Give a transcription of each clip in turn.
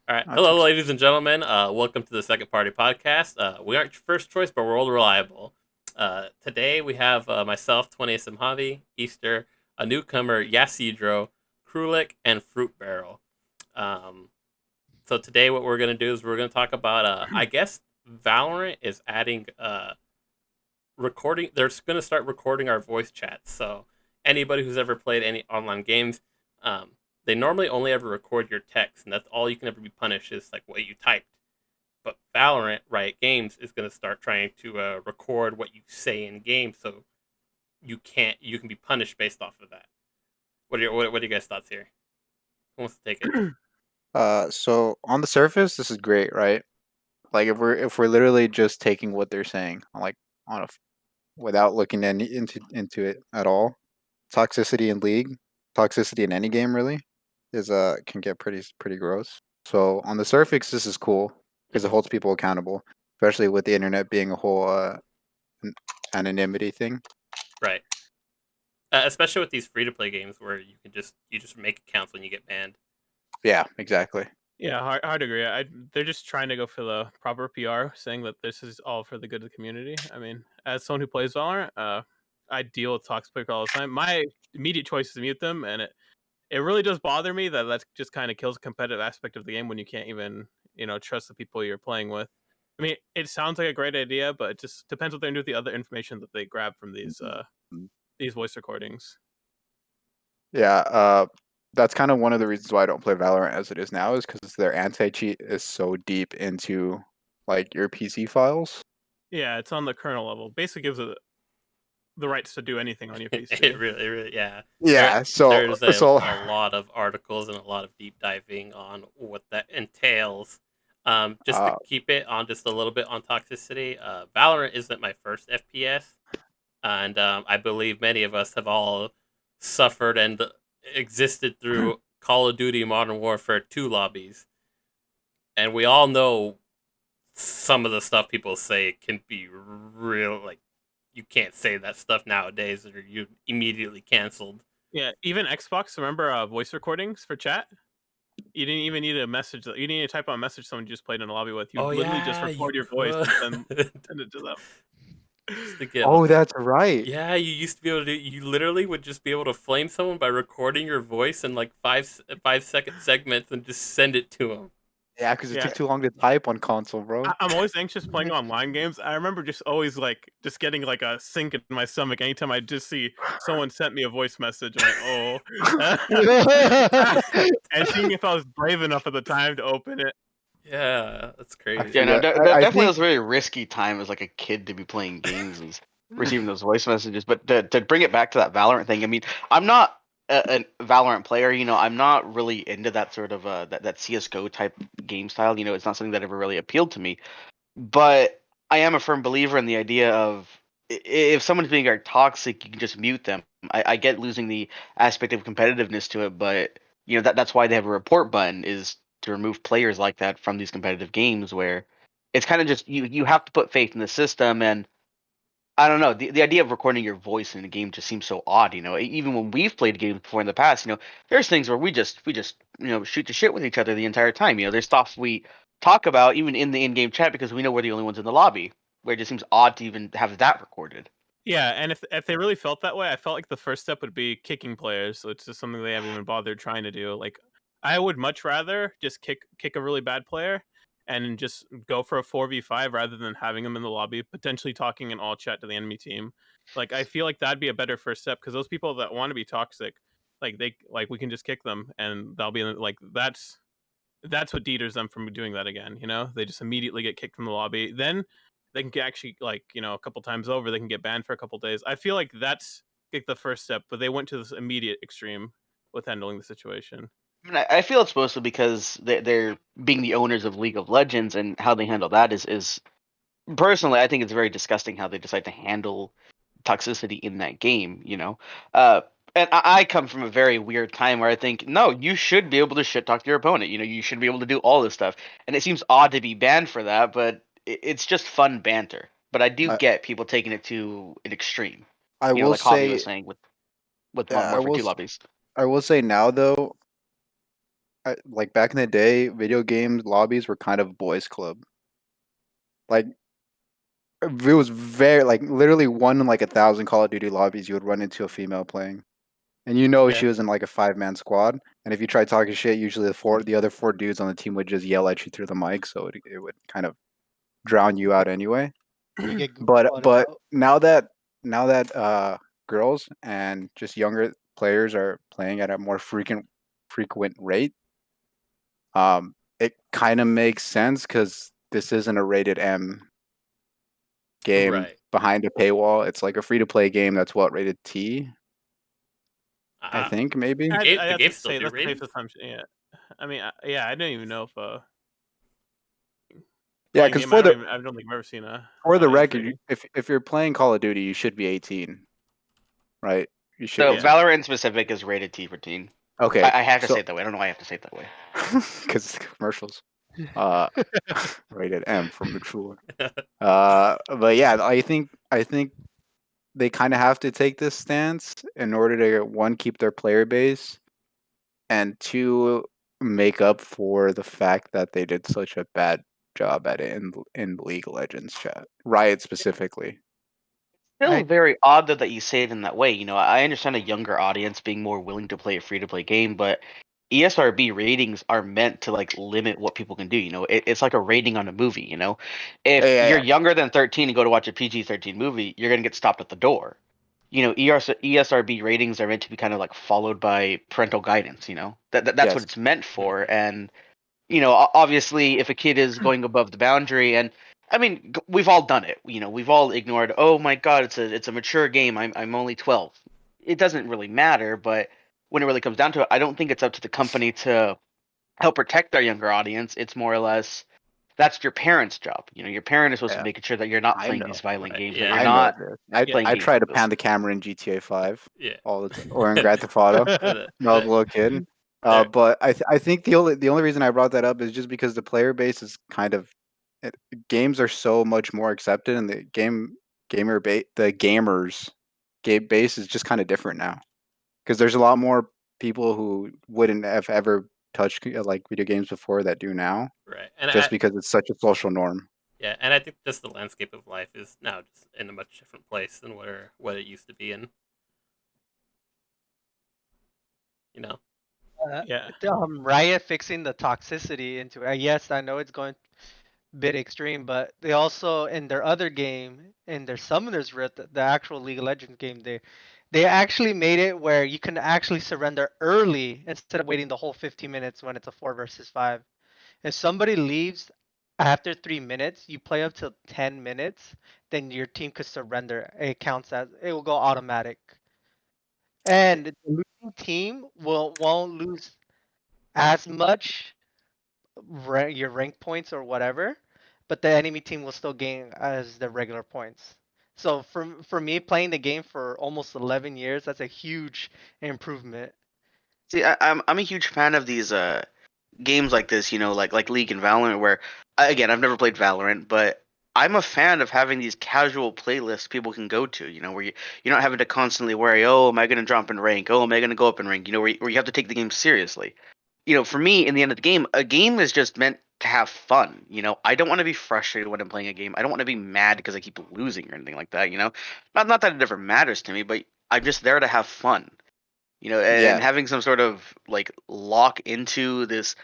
All right. Not too Hello, ex- ladies and gentlemen. Welcome to the Second Party Podcast. We aren't your first choice, but we're all reliable. Today we have myself, 20th Mojave, Easter, a newcomer, Yasidro, Krulik, and Fruit Barrel. Um, so today what we're going to do is we're going to talk about, I guess, Valorant is adding recording. They're going to start recording our voice chats. So anybody who's ever played any online games, um, they normally only ever record your text, and that's all you can ever be punished is like what you typed. But Valorant, Riot Games, is going to start trying to record what you say in game, so you can be punished based off of that. What are you guys' thoughts here? Who wants to take it? so on the surface, this is great, right? Like if we're literally just taking what they're saying, like on a f- without looking into it at all. Toxicity in League, toxicity in any game really, is can get pretty gross. So on the surface, this is cool because it Hmm. holds people accountable, especially with the internet being a whole an- anonymity thing. Right. Especially with these free to play games where you just make accounts when you get banned. Yeah, exactly. Yeah, hard to agree. They're just trying to go for the proper PR, saying that this is all for the good of the community. I mean, as someone who plays Valorant, I deal with toxic players all the time. My immediate choice is to mute them, and it really does bother me that just kind of kills the competitive aspect of the game when you can't even trust the people you're playing with. I mean, it sounds like a great idea, but it just depends what they're doing with the other information that they grab from these voice recordings. Yeah, that's kind of one of the reasons why I don't play Valorant as it is now, is because their anti-cheat is so deep into like your PC files. Yeah, it's on the kernel level. Basically, gives it the rights to do anything on your It PC. really, yeah. There, Yeah, so there's so a lot of articles and a lot of deep diving on what that entails. Just to uh, keep it on just a little bit on toxicity, Valorant isn't my first FPS, and I believe many of us have all suffered and existed through Call of Duty Modern Warfare 2 lobbies, and we all know some of the stuff people say can be real, like you can't say that stuff nowadays or you immediately canceled. Yeah, even Xbox. Remember voice recordings for chat? You didn't even need a message. You didn't need to type out a message someone you just played in a lobby with. You Oh would literally just yeah, you record your voice could. and send it to them. Just to give oh, that's right. yeah, you used to be able to you literally would just be able to flame someone by recording your voice in like 5 second segments and just send it to them. Yeah, because it Yeah, took too long to type on console, bro. I'm always anxious playing online games. I remember just always just getting like a sink in my stomach anytime I just see someone sent me a voice message. I'm like, oh, and seeing if I was brave enough at the time to open it. Yeah, that's I crazy. Yeah, no, forget. that I definitely think was a very risky time as like a kid to be playing games and receiving those voice messages. But to bring it back to that Valorant thing, I mean, I'm not a Valorant player. I'm not really into that sort of that CS:GO type game style. It's not something that ever really appealed to me. But I am a firm believer in the idea of if someone's being like toxic, you can just mute them. I get losing the aspect of competitiveness to it, but that's why they have a report button is to remove players like that from these competitive games where it's kind of just you have to put faith in the system. And I don't know, the idea of recording your voice in a game just seems so odd. Even when we've played games before in the past, there's things where we just shoot the shit with each other the entire time. There's stuff we talk about even in the in-game chat because we know we're the only ones in the lobby, where it just seems odd to even have that recorded. Yeah, and if they really felt that way, I felt like the first step would be kicking players. So it's just something they haven't even bothered trying to do. Like, I would much rather just kick a really bad player and just go for a 4v5 rather than having them in the lobby, potentially talking in all chat to the enemy team. Like, I feel like that'd be a better first step because those people that want to be toxic, we can just kick them and they'll be like that's what deters them from doing that again. They just immediately get kicked from the lobby. Then they can actually a couple times over, they can get banned for a couple days. I feel like that's like the first step, but they went to this immediate extreme with handling the situation. I mean, I feel it's mostly because they're being the owners of League of Legends, and how they handle that is personally, I think it's very disgusting how they decide to handle toxicity in that game. Uh, and I come from a very weird time where I think, no, you should be able to shit talk to your opponent. You should be able to do all this stuff, and it seems odd to be banned for that, but it's just fun banter. But I do I, get people taking it to an extreme. I will Like Javi say, was saying with Modern yeah, Warfare 2 lobbies. I will say now though, like back in the day, video games lobbies were kind of boys' club. Like it was very like literally one in like 1,000 Call of Duty lobbies you would run into a female playing, and Yeah. she was in like a 5-man squad. And if you tried talking shit, usually the other 4 dudes on the team would just yell at you through the mic, so it would kind of drown you out anyway. You get But voted out. now that girls and just younger players are playing at a more frequent rate, it kind of makes sense because this isn't a rated M game Right. behind a paywall. It's like a free to play game that's what rated T, I Uh, think maybe. I game- the have to game still say do that's a safe ratings? assumption. Yeah. I mean, yeah, I didn't even know if Yeah, playing because game. I don't think I've ever seen a for the age record, rating. if you're playing Call of Duty, you should be 18, right? You should. So Yeah. Valorant in specific is rated T for teen. Okay, I have to so say it that way. I don't know why I have to say it that way. because it's commercials. Rated M for mature. But yeah, I think they kind of have to take this stance in order to, one, keep their player base, and two, make up for the fact that they did such a bad job at it in League of Legends chat. Riot specifically. Still I very odd though that you say it in that way. You know, I understand a younger audience being more willing to play a free to play game, but ESRB ratings are meant to like limit what people can do. You know, it's like a rating on a movie. You know, if you're Yeah, younger than 13 and go to watch a PG-13 movie, you're gonna get stopped at the door. You know, ESRB ratings are meant to be kind of like followed by parental guidance. You know, that's what yes. it's meant for, Mhm. and you know, obviously, if a kid is going above the boundary, and I mean, we've all done it. You know, we've all ignored. Oh my God, it's a mature game. I'm only 12. It doesn't really matter, but when it really comes down to it, I don't think it's up to the company to help protect our younger audience. It's more or less that's your parents' job. You know, your parent is supposed to be Yeah, making sure that you're not I playing know. these violent Right. games, that Yeah. you're I know not this. Yeah. playing I games try like to this. pan the camera in GTA 5 Yeah. all the time, or in Grand Theft Auto. The- No, I was a the- little kid. there- But I think the only reason I brought that up is just because the player base is kind of it, games are so much more accepted, and the gamers game base is just kind of different now because there's a lot more people who wouldn't have ever touched like video games before that do now, right. And just because it's such a social norm. yeah, and I think just the landscape of life is now just in a much different place than what it used to be in. You know. Yeah. Riot fixing the toxicity into it. Yes, I know it's going a bit extreme, but they also in their other game, in their Summoner's Rift, the actual League of Legends game, they actually made it where you can actually surrender early instead of waiting the whole 15 minutes when it's a 4 versus 5. If somebody leaves after 3 minutes, you play up to 10 minutes, then your team could surrender. It counts as it will go automatic. And the losing team won't lose as much your rank points or whatever, but the enemy team will still gain as the regular points. So for me playing the game for almost 11 years, that's a huge improvement. See, I'm a huge fan of these games like this, you know, like League and Valorant, where again I've never played Valorant, but I'm a fan of having these casual playlists people can go to, you know, where you're not having to constantly worry, oh, am I going to drop in rank? Oh, am I going to go up in rank? You know, where you have to take the game seriously. You know, for me, in the end of the game, a game is just meant to have fun. You know, I don't want to be frustrated when I'm playing a game. I don't want to be mad because I keep losing or anything like that. You know, not that it ever matters to me, but I'm just there to have fun. You know, and Yeah, having some sort of like lock into this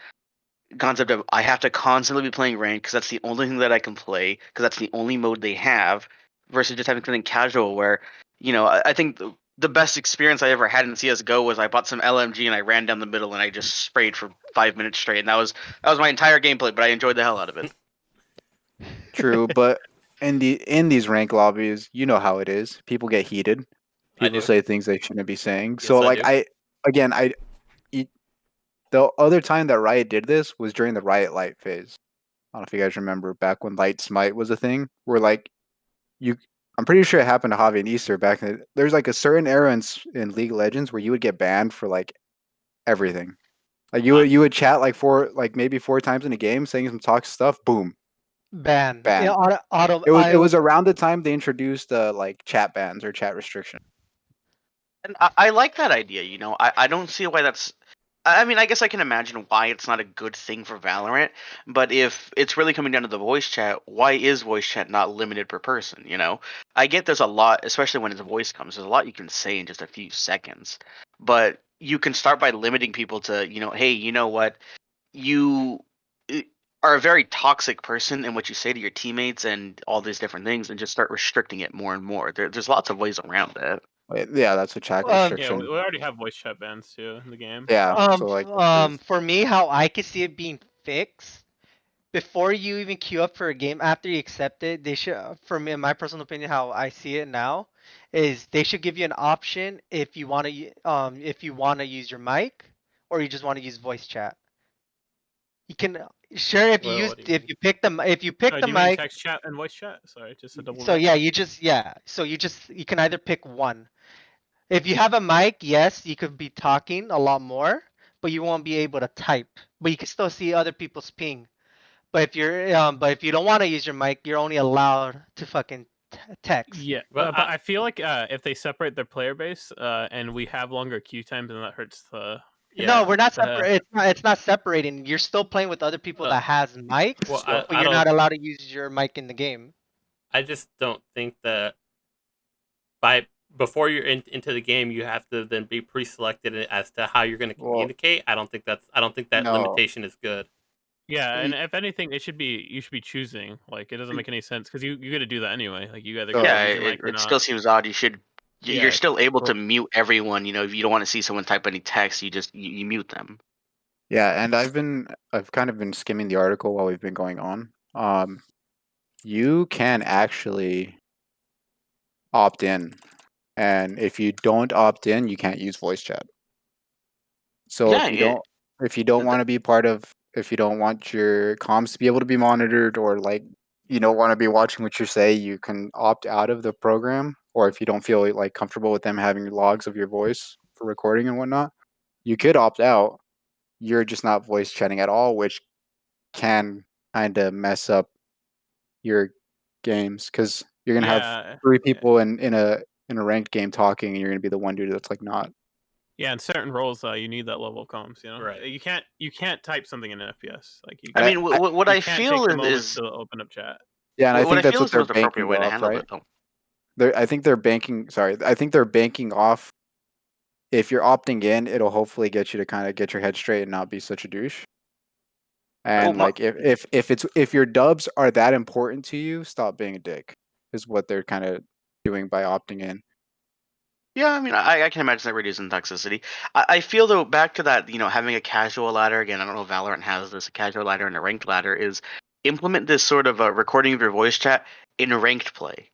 concept of I have to constantly be playing rank because that's the only thing that I can play because that's the only mode they have, versus just having something casual where, you know, I think the best experience I ever had in CS:GO was I bought some LMG and I ran down the middle and I just sprayed for 5 minutes straight, and that was my entire gameplay, but I enjoyed the hell out of it. true. But in these rank lobbies, you know how it is. People get heated. I People do. say things they shouldn't be saying. Yes, So I like do. again, e- the other time that Riot did this was during the Riot Light phase. I don't know if you guys remember back when Light Smite was a thing, where like you. I'm pretty sure it happened to Javi and Easter back in. There's like a certain era in League of Legends where you would get banned for like everything. Like I, you would chat like maybe 4 times in a game saying some toxic stuff. Boom, Ban. Yeah, banned. auto It I was around the time they introduced like chat bans or chat restriction. And I like that idea. You know, I don't see why that's I mean, I guess I can imagine why it's not a good thing for Valorant, but if it's really coming down to the voice chat, why is voice chat not limited per person, you know? I get there's a lot, especially when the voice comes, there's a lot you can say in just a few seconds. But you can start by limiting people to, hey, you know what? You are a very toxic person in what you say to your teammates and all these different things, and just start restricting it more and more. There's lots of ways around it. Yeah, that's a chat Yeah, we restriction. already have voice chat bans too in the game. Yeah, so like For me, how I could see it being fixed before you even queue up for a game, after you accept it, they should, for me, in my personal opinion, how I see it now, is they should give you an option if you want to use your mic or you just want to use voice chat. You can sure Well, what do you if mean? you pick Do the you mean mic. text chat and voice chat? Sorry, just a double So check. yeah, you can either pick one. If you have a mic, yes, you could be talking a lot more, but you won't be able to type. But you can still see other people's ping. But if you don't want to use your mic, you're only allowed to fucking text. Yeah, But but I feel like if they separate their player base and we have longer queue times, then that hurts the. No, yeah. we're not The separate. It's not separating. You're still playing with other people Uh, that has mics, well, yeah, but I you're don't. not allowed to use your mic in the game. I just don't think that by before you're into the game, you have to then be pre-selected as to how you're going to well, communicate. I don't think that no, limitation is good. Yeah, and y- if anything, you should be choosing. Like, it doesn't make any sense because you got to do that anyway. Like, you either got to so Yeah, use your it, mic or it still not. seems odd. You're Yeah, still able to for, mute everyone. If you don't want to see someone type any text, you mute them. yeah, and I've kind of been skimming the article while we've been going on. You can actually opt in, and if you don't opt in, you can't use voice chat. So Yeah, if you don't th- want to be part of, if you don't want your comms to be able to be monitored, or like you don't want to be watching what you say, you can opt out of the program. Or if you don't feel like comfortable with them having logs of your voice for recording and whatnot, you could opt out. You're just not voice chatting at all, which can kind of mess up your games because you're gonna have yeah, three yeah, people in a ranked game talking, and you're gonna be the one dude that's like not. yeah. In certain roles, you need that level of comms. Right. You can't type something in an FPS. Like, I And mean, what you I can't take feel the is, moment is to open up chat. yeah, and I what think I that's feel what is the they're most appropriate banking way to off, handle right? it, though. I think they're banking. Sorry, I think they're banking off. If you're opting in, it'll hopefully get you to kind of get your head straight and not be such a douche. Well, And like if your dubs are that important to you, stop being a dick. Is what they're kind of doing by opting in. yeah, I mean, I can imagine that reducing toxicity. I feel though, back to that, having a casual ladder again. I don't know if Valorant has this. A casual ladder and a ranked ladder is implement this sort of recording of your voice chat in ranked play.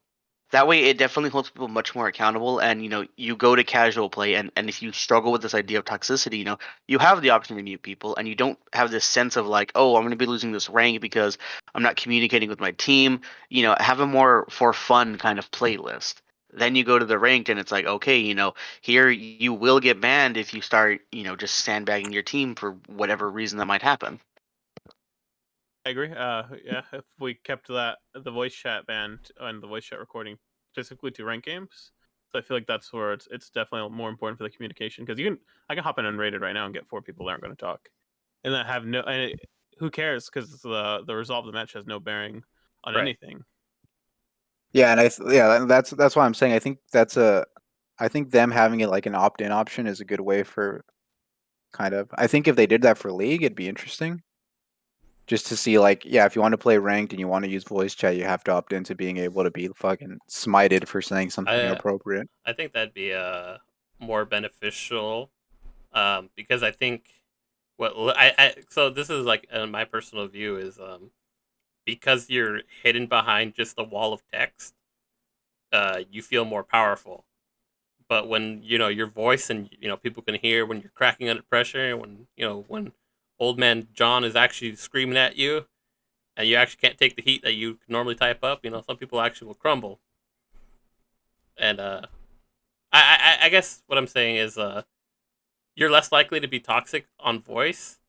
That way, it definitely holds people much more accountable. And you go to casual play, and if you struggle with this idea of toxicity, you have the option to mute people, and you don't have this sense of like, oh, I'm going to be losing this rank because I'm not communicating with my team. Have a more for fun kind of playlist. Then you go to the ranked, and it's like, okay, here you will get banned if you start, just sandbagging your team for whatever reason that might happen. I agree. Yeah, if we kept the voice chat band and the voice chat recording specifically to rank games, so I feel like that's where it's definitely more important for the communication because I can hop in unrated right now and get 4 people that aren't going to talk, and that have no who cares because the result of the match has no bearing on Right. anything. Yeah, and that's why I'm saying I think them having it like an opt-in option is a good way for kind of. I think if they did that for League, it'd be interesting. Just to see like, yeah, if you want to play ranked and you want to use voice chat, you have to opt into being able to be fucking smited for saying something I inappropriate. I think that'd be more beneficial because I think I so this is like my personal view is because you're hidden behind just a wall of text, you feel more powerful. But when your voice and people can hear when you're cracking under pressure, when when old man John is actually screaming at you, and you actually can't take the heat that you normally type up, some people actually will crumble. And I guess what I'm saying is you're less likely to be toxic on voice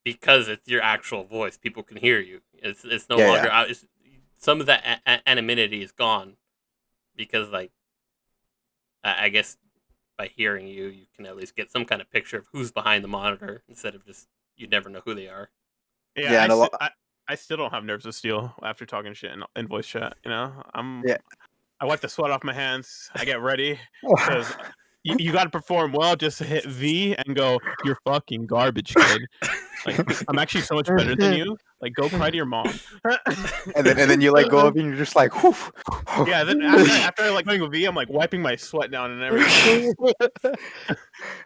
because it's your actual voice. People can hear you. It's no Yeah, longer yeah. out. Some of that anonymity is gone because like I guess by hearing you, you can at least get some kind of picture of who's behind the monitor instead of just you never know who they are. Yeah, Yeah, and a lot. I still don't have nerves of steel after talking shit in voice chat. You know, Yeah. I wipe the sweat off my hands. I get ready because you got to perform well just to hit V and go, "You're fucking garbage, kid." Like I'm actually so much better than you. Like go cry to your mom. And then you like go up and you're just like, whew. Yeah, then after I like going V, I'm like wiping my sweat down and everything.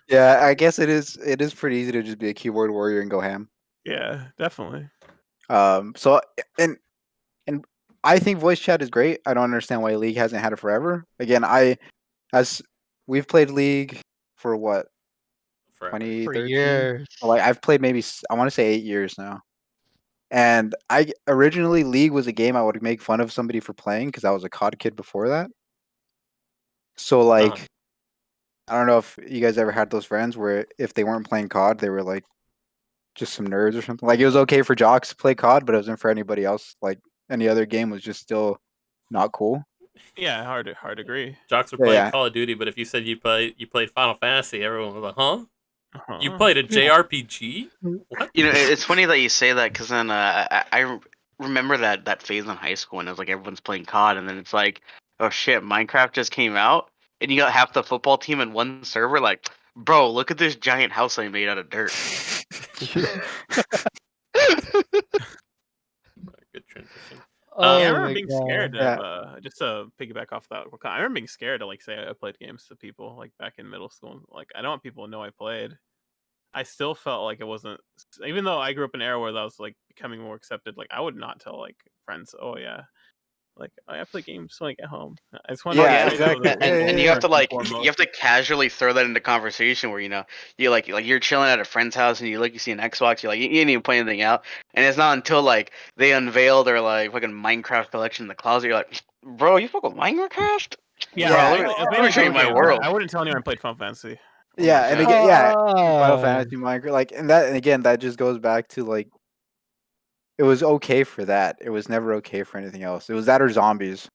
Yeah, I guess it is pretty easy to just be a keyboard warrior and go ham. Yeah, definitely. So and I think voice chat is great. I don't understand why League hasn't had it forever. Again, as we've played League for what, Forever. 2013. years. Like I've played maybe I want to say 8 years now. And I originally League was a game I would make fun of somebody for playing because I was a COD kid before that. So like I don't know if you guys ever had those friends where if they weren't playing COD, they were like just some nerds or something. Like it was okay for jocks to play COD, but it wasn't for anybody else. Like any other game was just still not cool. Yeah, hard to agree. Jocks were Yeah, playing yeah. Call of Duty, but if you said you played Final Fantasy, everyone was like, "Huh? You Uh-huh. played a JRPG? What?" You know, it's funny that you say that because then I remember that phase in high school when it was like everyone's playing COD, and then it's like, oh shit, Minecraft just came out, and you got half the football team in one server. Like, bro, look at this giant house I made out of dirt. Good transition. Yeah, I Oh remember my being god. scared Yeah. of just to piggyback off that. I remember being scared to like say I played games to people like back in middle school. Like I don't want people to know I played. I still felt like it wasn't, even though I grew up in an era where that was like becoming more accepted. Like I would not tell like friends, oh yeah, like I play games when I get home. I just want Oh to Yeah, yeah, say those exactly. are Yeah, and yeah, you have yeah. to first and like foremost. you have to casually throw that into conversation where you like you're chilling at a friend's house and you see an Xbox, you didn't even play anything out, and it's not until like they unveil their like fucking Minecraft collection in the closet, you're like, bro, you fuck with Minecraft? Yeah, Bro, Yeah, mainly, it was let me mainly show you video my games. world. I wouldn't tell anyone I played Final Fantasy. Or yeah, like and Yeah. again, yeah, Final Oh. Fantasy, Minecraft, like, and again, that just goes back to like it was okay for that. It was never okay for anything else. It was that or zombies.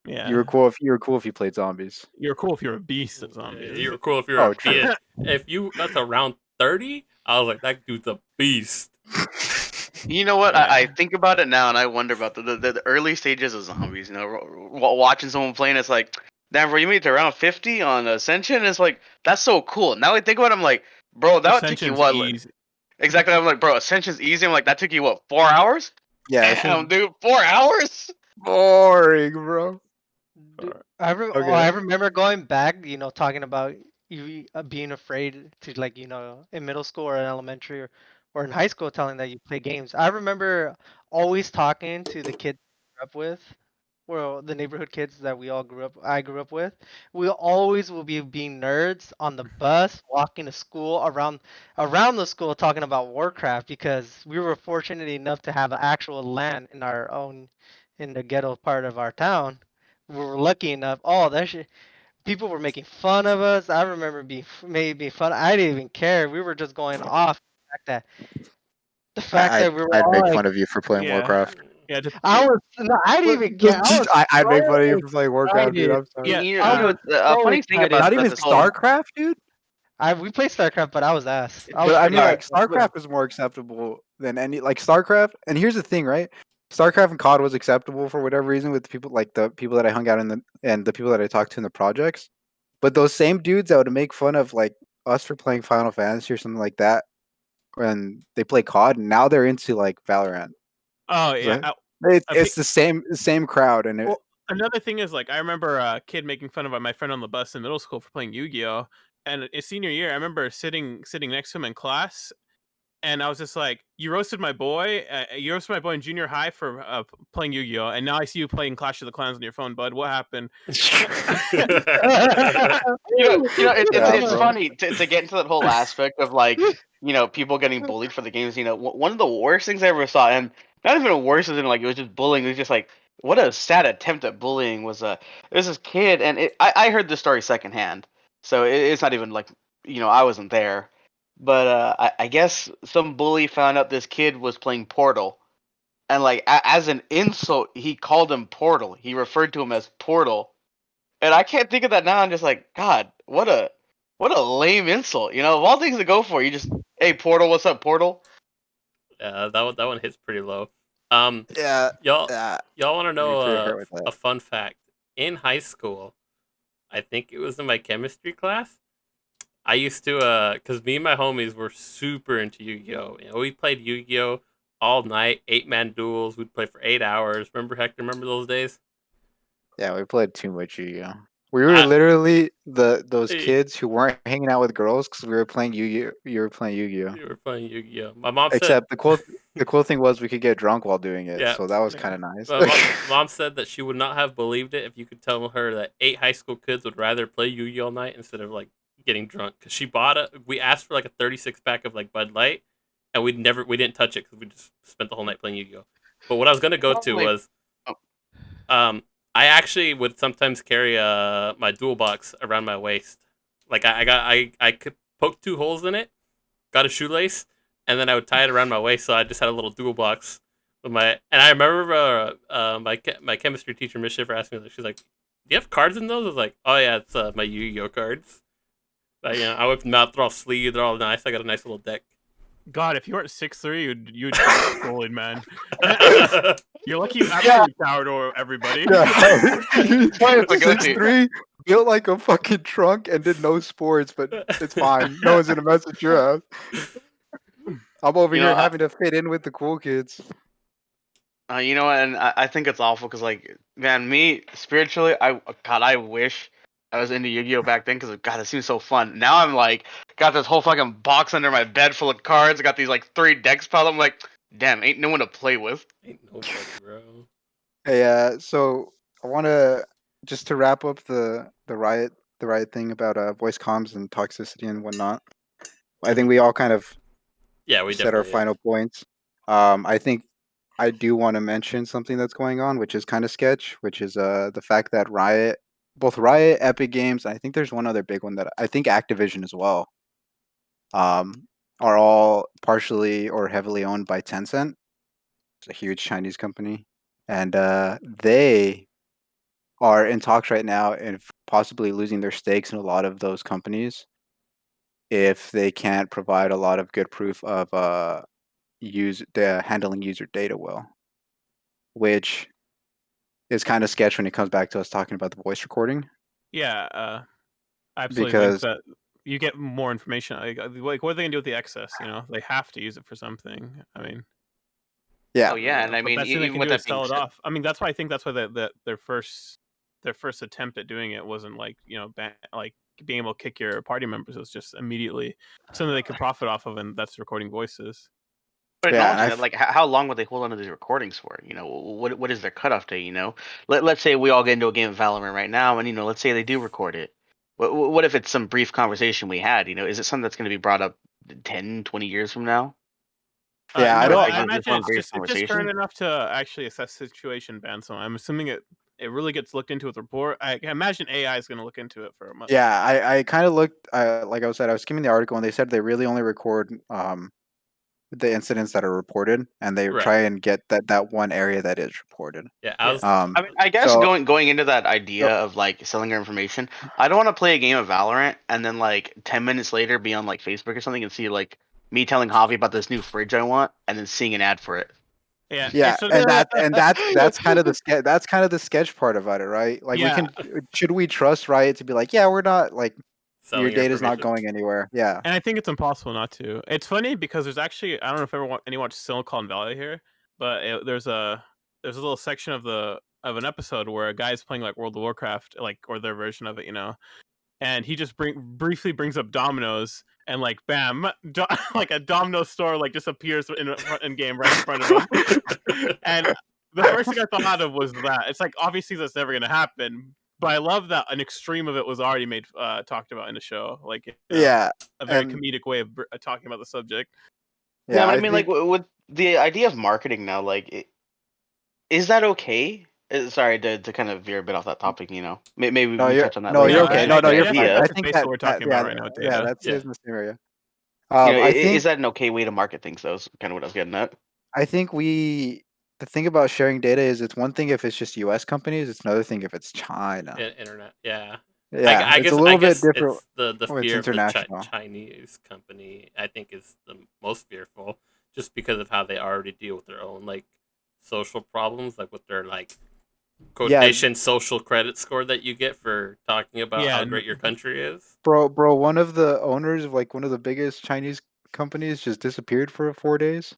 yeah, You were cool if you played zombies. you're cool if you're a beast at zombies. You were cool if you were Oh, a true. beast. If you got to round 30, I was like, that dude's a beast. You know what? Yeah. I think about it now, and I wonder about the early stages of zombies. You know, watching someone playing, it's like, damn, bro, you made it to round 50 on Ascension. It's like that's so cool. Now I think about it, I'm like, bro, that would take you Ascension's what? easy. Exactly. I'm like, bro, Ascension's easy. I'm like, that took you what? 4 hours? Yeah, it's Damn, just dude, 4 hours? boring, bro. I Okay. remember going back, talking about you being afraid to like, in middle school or in elementary or in high school telling that you play games. I remember always talking to the kids I grew up with, well, the neighborhood kids that I grew up with. We always will be being nerds on the bus, walking to school around the school talking about Warcraft because we were fortunate enough to have an actual LAN in the ghetto part of our town. We were lucky enough. Oh, that shit. People were making fun of us. I remember being fun. I didn't even care. We were just going off the fact that we were I'd all make like, fun of you for playing Yeah, Warcraft. yeah, I didn't even care. I was I'd make fun of you so for playing Warcraft, dude. excited. I'm sorry. yeah. You, I you know, was a so funny thing excited. about Not even this whole. StarCraft, dude. We played StarCraft, but I was ass. I But was I pretty mean, ass. like StarCraft is more acceptable than any like StarCraft. And here's the thing, right? StarCraft and COD was acceptable for whatever reason with the people that I hung out in and the people that I talked to in the projects. But those same dudes that would make fun of like us for playing Final Fantasy or something like that when they play COD, now they're into like Valorant. Oh yeah. So it's pe- the same crowd, and Well, another thing is like I remember a kid making fun of my friend on the bus in middle school for playing Yu-Gi-Oh. And his senior year, I remember sitting next to him in class, and I was just like, "You roasted my boy. You roasted my boy in junior high for playing Yu-Gi-Oh, and now I see you playing Clash of the Clans on your phone, bud. What happened?" Yeah, It's bro. funny to get into that whole aspect of like, people getting bullied for the games. One of the worst things I ever saw, and not even worse than like it was just bullying. It was just like what a sad attempt at bullying was. There's this kid, and I heard this story secondhand, so it's not even like I wasn't there, but I guess some bully found out this kid was playing Portal, and like as an insult, he called him Portal. He referred to him as Portal, and I can't think of that now. I'm just like, God, what a What a lame insult. You know, of all things to go for, you just, hey, Portal, what's up, Portal? Yeah, that one hits pretty low. Yeah, Y'all yeah. y'all want to I'd be know pretty hurt with that. a fun fact? In high school, I think it was in my chemistry class. I used to, cause me and my homies were super into Yu-Gi-Oh. You know, we played Yu-Gi-Oh all night, 8-man duels. We'd play for 8 hours. Remember, Hector? Remember those days? Yeah, we played too much Yu-Gi-Oh. We were I, literally those eh, kids who weren't hanging out with girls because we were playing Yu-Gi-Oh. You were playing Yu-Gi-Oh. we were playing Yu-Gi-Oh. My mom said, Except the cool thing was we could get drunk while doing it, yeah, so that was Yeah. kind of nice. mom said that she would not have believed it if you could tell her that 8 high school kids would rather play Yu-Gi-Oh all night instead of like getting drunk. Cause she bought a, we asked for like a 36 pack of like Bud Light, and we didn't touch it because we just spent the whole night playing Yu-Gi-Oh. But what I was gonna go to Probably. was, Oh. I actually would sometimes carry my dual box around my waist. Like I could poke 2 holes in it, got a shoelace, and then I would tie it around my waist, so I just had a little dual box with my. And I remember my chemistry teacher, Miss Schiffer, asked me, she's like, "Do you have cards in those?" I was like, "Oh yeah, it's my Yu-Gi-Oh cards." But, I whipped them out, they're all sleeved, they're all nice. I got a nice little deck. God, if you weren't 6'3", you'd be destroyed, man. You're lucky you absolutely towered over everybody. Why is the go-to? 6'3", built like a fucking trunk and did no sports, but it's fine. No one's gonna mess with your ass. I'm over You here know, having to fit in with the cool kids. you know, and I think it's awful because, like, man, me spiritually, I wish I was into Yu-Gi-Oh back then because God, it seems so fun. Now I'm like, got this whole fucking box under my bed full of cards. I got these like 3 decks piled up. I'm like, damn, ain't no one to play with. Ain't nobody, bro. Hey, so I want to just to wrap up the riot thing about voice comms and toxicity and whatnot. I think Mhm. we all kind of Yeah, we said our definitely final did. points. I think I do want to mention something that's going on, which is kind of sketch, which is the fact that both Riot, Epic Games, and I think there's one other big one that I think Activision as well, um, are all partially or heavily owned by Tencent. It's a huge Chinese company, and they are in talks right now and possibly losing their stakes in a lot of those companies if they can't provide a lot of good proof of handling user data well, which is kind of sketch when it comes back to us talking about the voice recording. Yeah, I absolutely think Because that you get more information. Like, what are they gonna do with the excess? You know, they have to use it for something. I mean, yeah, Oh yeah, and I the mean, best thing they even can with do is that being sell it said, off. I mean, that's why I think that's why their first attempt at doing it wasn't like like being able to kick your party members. It was just immediately something they could profit off of, and that's recording voices. but yeah, and acknowledging that, like, how long would they hold on to these recordings for? You know, what is their cutoff date? You know, let's say we all get into a game of Valorant right now, and let's say they do record it. What if it's some brief conversation we had? You know, is it something that's going to be brought up 10, 20 years from now? yeah, I No, Or don't. like I just imagine one it's brief just current conversation? enough to actually assess situation ban. So I'm assuming it really gets looked into with report. I imagine AI is going to look into it for a month. Yeah, I kind of looked. Like I said, I was skimming the article, and they said they really only record the incidents that are reported, and they Right. try and get that one area that is reported. Yeah, Yeah. I mean, I guess So going into that so idea of like selling our information, I don't want to play a game of Valorant and then like 10 minutes later be on like Facebook or something and see like me telling Javi about this new fridge I want and then seeing an ad for it. Yeah. yeah, So and that's kind of the that's kind of the sketch part about it, right? Like we yeah, can should we trust Riot to be like, yeah, we're not like your selling your data's not information. going anywhere. Yeah. and I think it's impossible not to. It's funny because there's actually I don't know if anyone watched Silicon Valley here, but there's a little section of an episode where a guy's playing like World of Warcraft, like or their version of it, and he just briefly brings up Domino's, and like bam, like a Domino store like just appears in game right in front of him, and the first thing I thought of was that it's like obviously that's never gonna happen, but I love that an extreme of it was already made talked about in the show, like Yeah, a very and comedic way of talking about the subject. Yeah, yeah, but I I mean, like think with the idea of marketing now, like, is that okay? Sorry to kind of veer a bit off that topic. Maybe no, we you're touch on that no, later. you're No, But okay. I, just No, I, no, the I you're definitely fine. idea. I touch think base what we're talking about right now, yeah, data. that's Yeah. in the same area. I Is think that an okay way to market things? Though, is kind of what I was getting at. I think the thing about sharing data is it's one thing if it's just U.S. companies, it's another thing if it's China. Internet. Yeah. Yeah, I it's a guess I little bit guess different it's the when it's fear of the international. Chinese company. I think is the most fearful, just because of how they already deal with their own like social problems, like with their like Yeah, quotation social credit score that you get for talking about Yeah, how great your country is. bro, one of the owners of like one of the biggest Chinese companies just disappeared for 4 days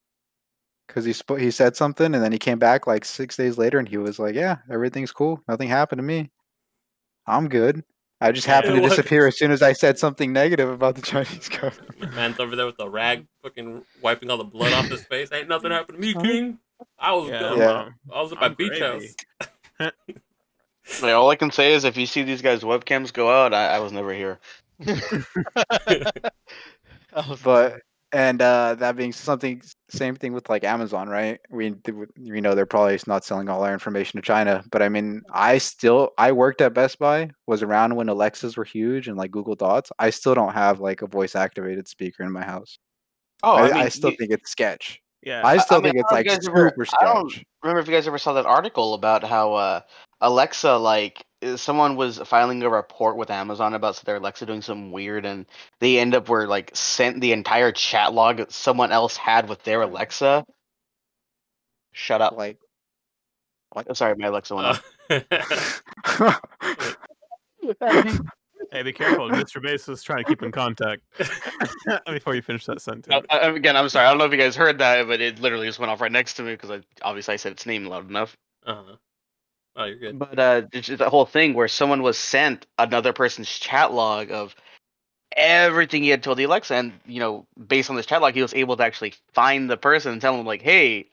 because he said something and then he came back like 6 days later and he was like, "Yeah, everything's cool. Nothing happened to me. I'm good. I just Yeah. happened to What? disappear as soon as I said something negative about the Chinese government." Man's over there with a rag, fucking wiping all the blood off his face. Ain't nothing happened to me, King. I was Yeah, good. Yeah, I was at my I'm beach gravy. house. Yeah, all I can say is if you see these guys' webcams go out, I was never here. I was but there. and that being something, same thing with like Amazon, right? We know they're probably not selling all our information to China, but I mean, I worked at Best Buy, was around when Alexas were huge and like Google Dots. I still don't have like a voice activated speaker in my house. Oh, I I mean, still think it's sketch. Yeah. I I still mean, think it's like super I don't sketch. remember if you guys ever saw that article about how Alexa, like, someone was filing a report with Amazon about their Alexa doing something weird, and they end up were like sent the entire chat log that someone else had with their Alexa. Shut up. Like what? Oh, sorry, my Alexa went Uh, off. Wait. Hey, be careful. Mr. Bass is trying to keep in contact before you finish that sentence. Again, I'm sorry. I don't know if you guys heard that, but it literally just went off right next to me because obviously I said its name loud enough. Uh-huh. Oh, you're good. But it's just that whole thing where someone was sent another person's chat log of everything he had told the Alexa, and based on this chat log, he was able to actually find the person and tell them like, "Hey,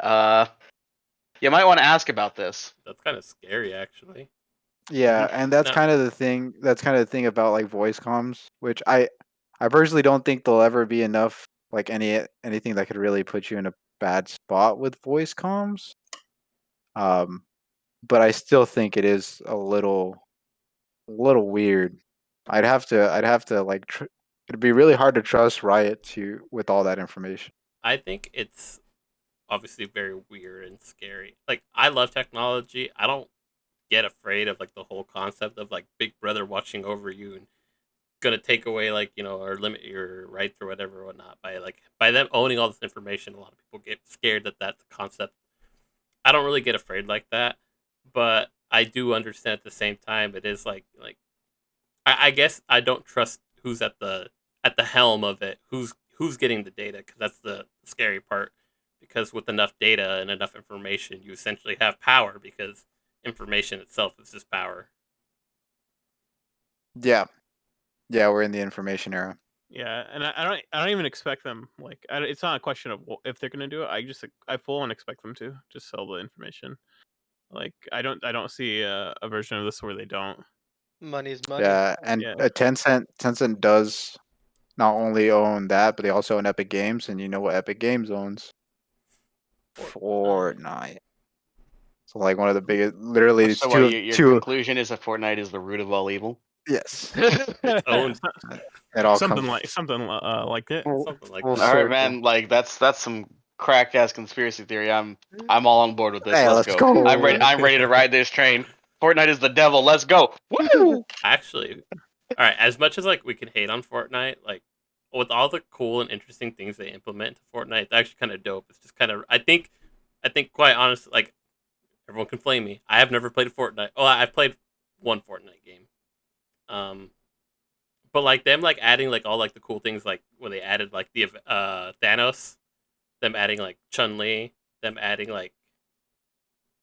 you might want to ask about this." That's kind of scary, actually. Yeah, and that's No, kind of the thing. That's kind of the thing about like voice comms, which I personally don't think there'll ever be enough like anything that could really put you in a bad spot with voice comms. Um, but I still think it is a little weird. I'd have to like it'd be really hard to trust Riot to with all that information. I think it's obviously very weird and scary. Like, I love technology. I don't get afraid of like the whole concept of like Big Brother watching over you and gonna take away like or limit your rights or whatever or whatnot by them owning all this information. A lot of people get scared that that's a concept. I don't really get afraid like that, but I do understand at the same time it is like I guess I don't trust who's at the helm of it. Who's getting the data? Because that's the scary part. Because with enough data and enough information, you essentially have power. Because information itself is just power. Yeah, yeah, we're in the information era. Yeah, and I don't even expect them. Like, it's not a question of if they're gonna do it. I full on expect them to just sell the information. Like, I don't see a version of this where they don't. Money's money. Yeah, and Yeah. Tencent does not only own that, but they also own Epic Games, and you know what Epic Games owns? Fortnite. So like one of the biggest, literally, it's So, what two of your two. conclusion is that Fortnite is the root of all evil? Yes, Its Yeah, own it all something comes like it. full, something like full that. All right, circle. man. Like that's some crack ass conspiracy theory. I'm all on board with this. Hey, Let's let's go. I'm ready. go. I'm ready to ride this train. Fortnite is the devil. Let's go. Woo! Actually, all right. As much as like we can hate on Fortnite, like with all the cool and interesting things they implement into Fortnite, it's actually kind of dope. It's just kind of I think quite honestly, like everyone can flame me. I have never played Fortnite. Oh, I've played one Fortnite game. Um, but like them like adding like all like the cool things like when they added like the Thanos, them adding like Chun Li, them adding like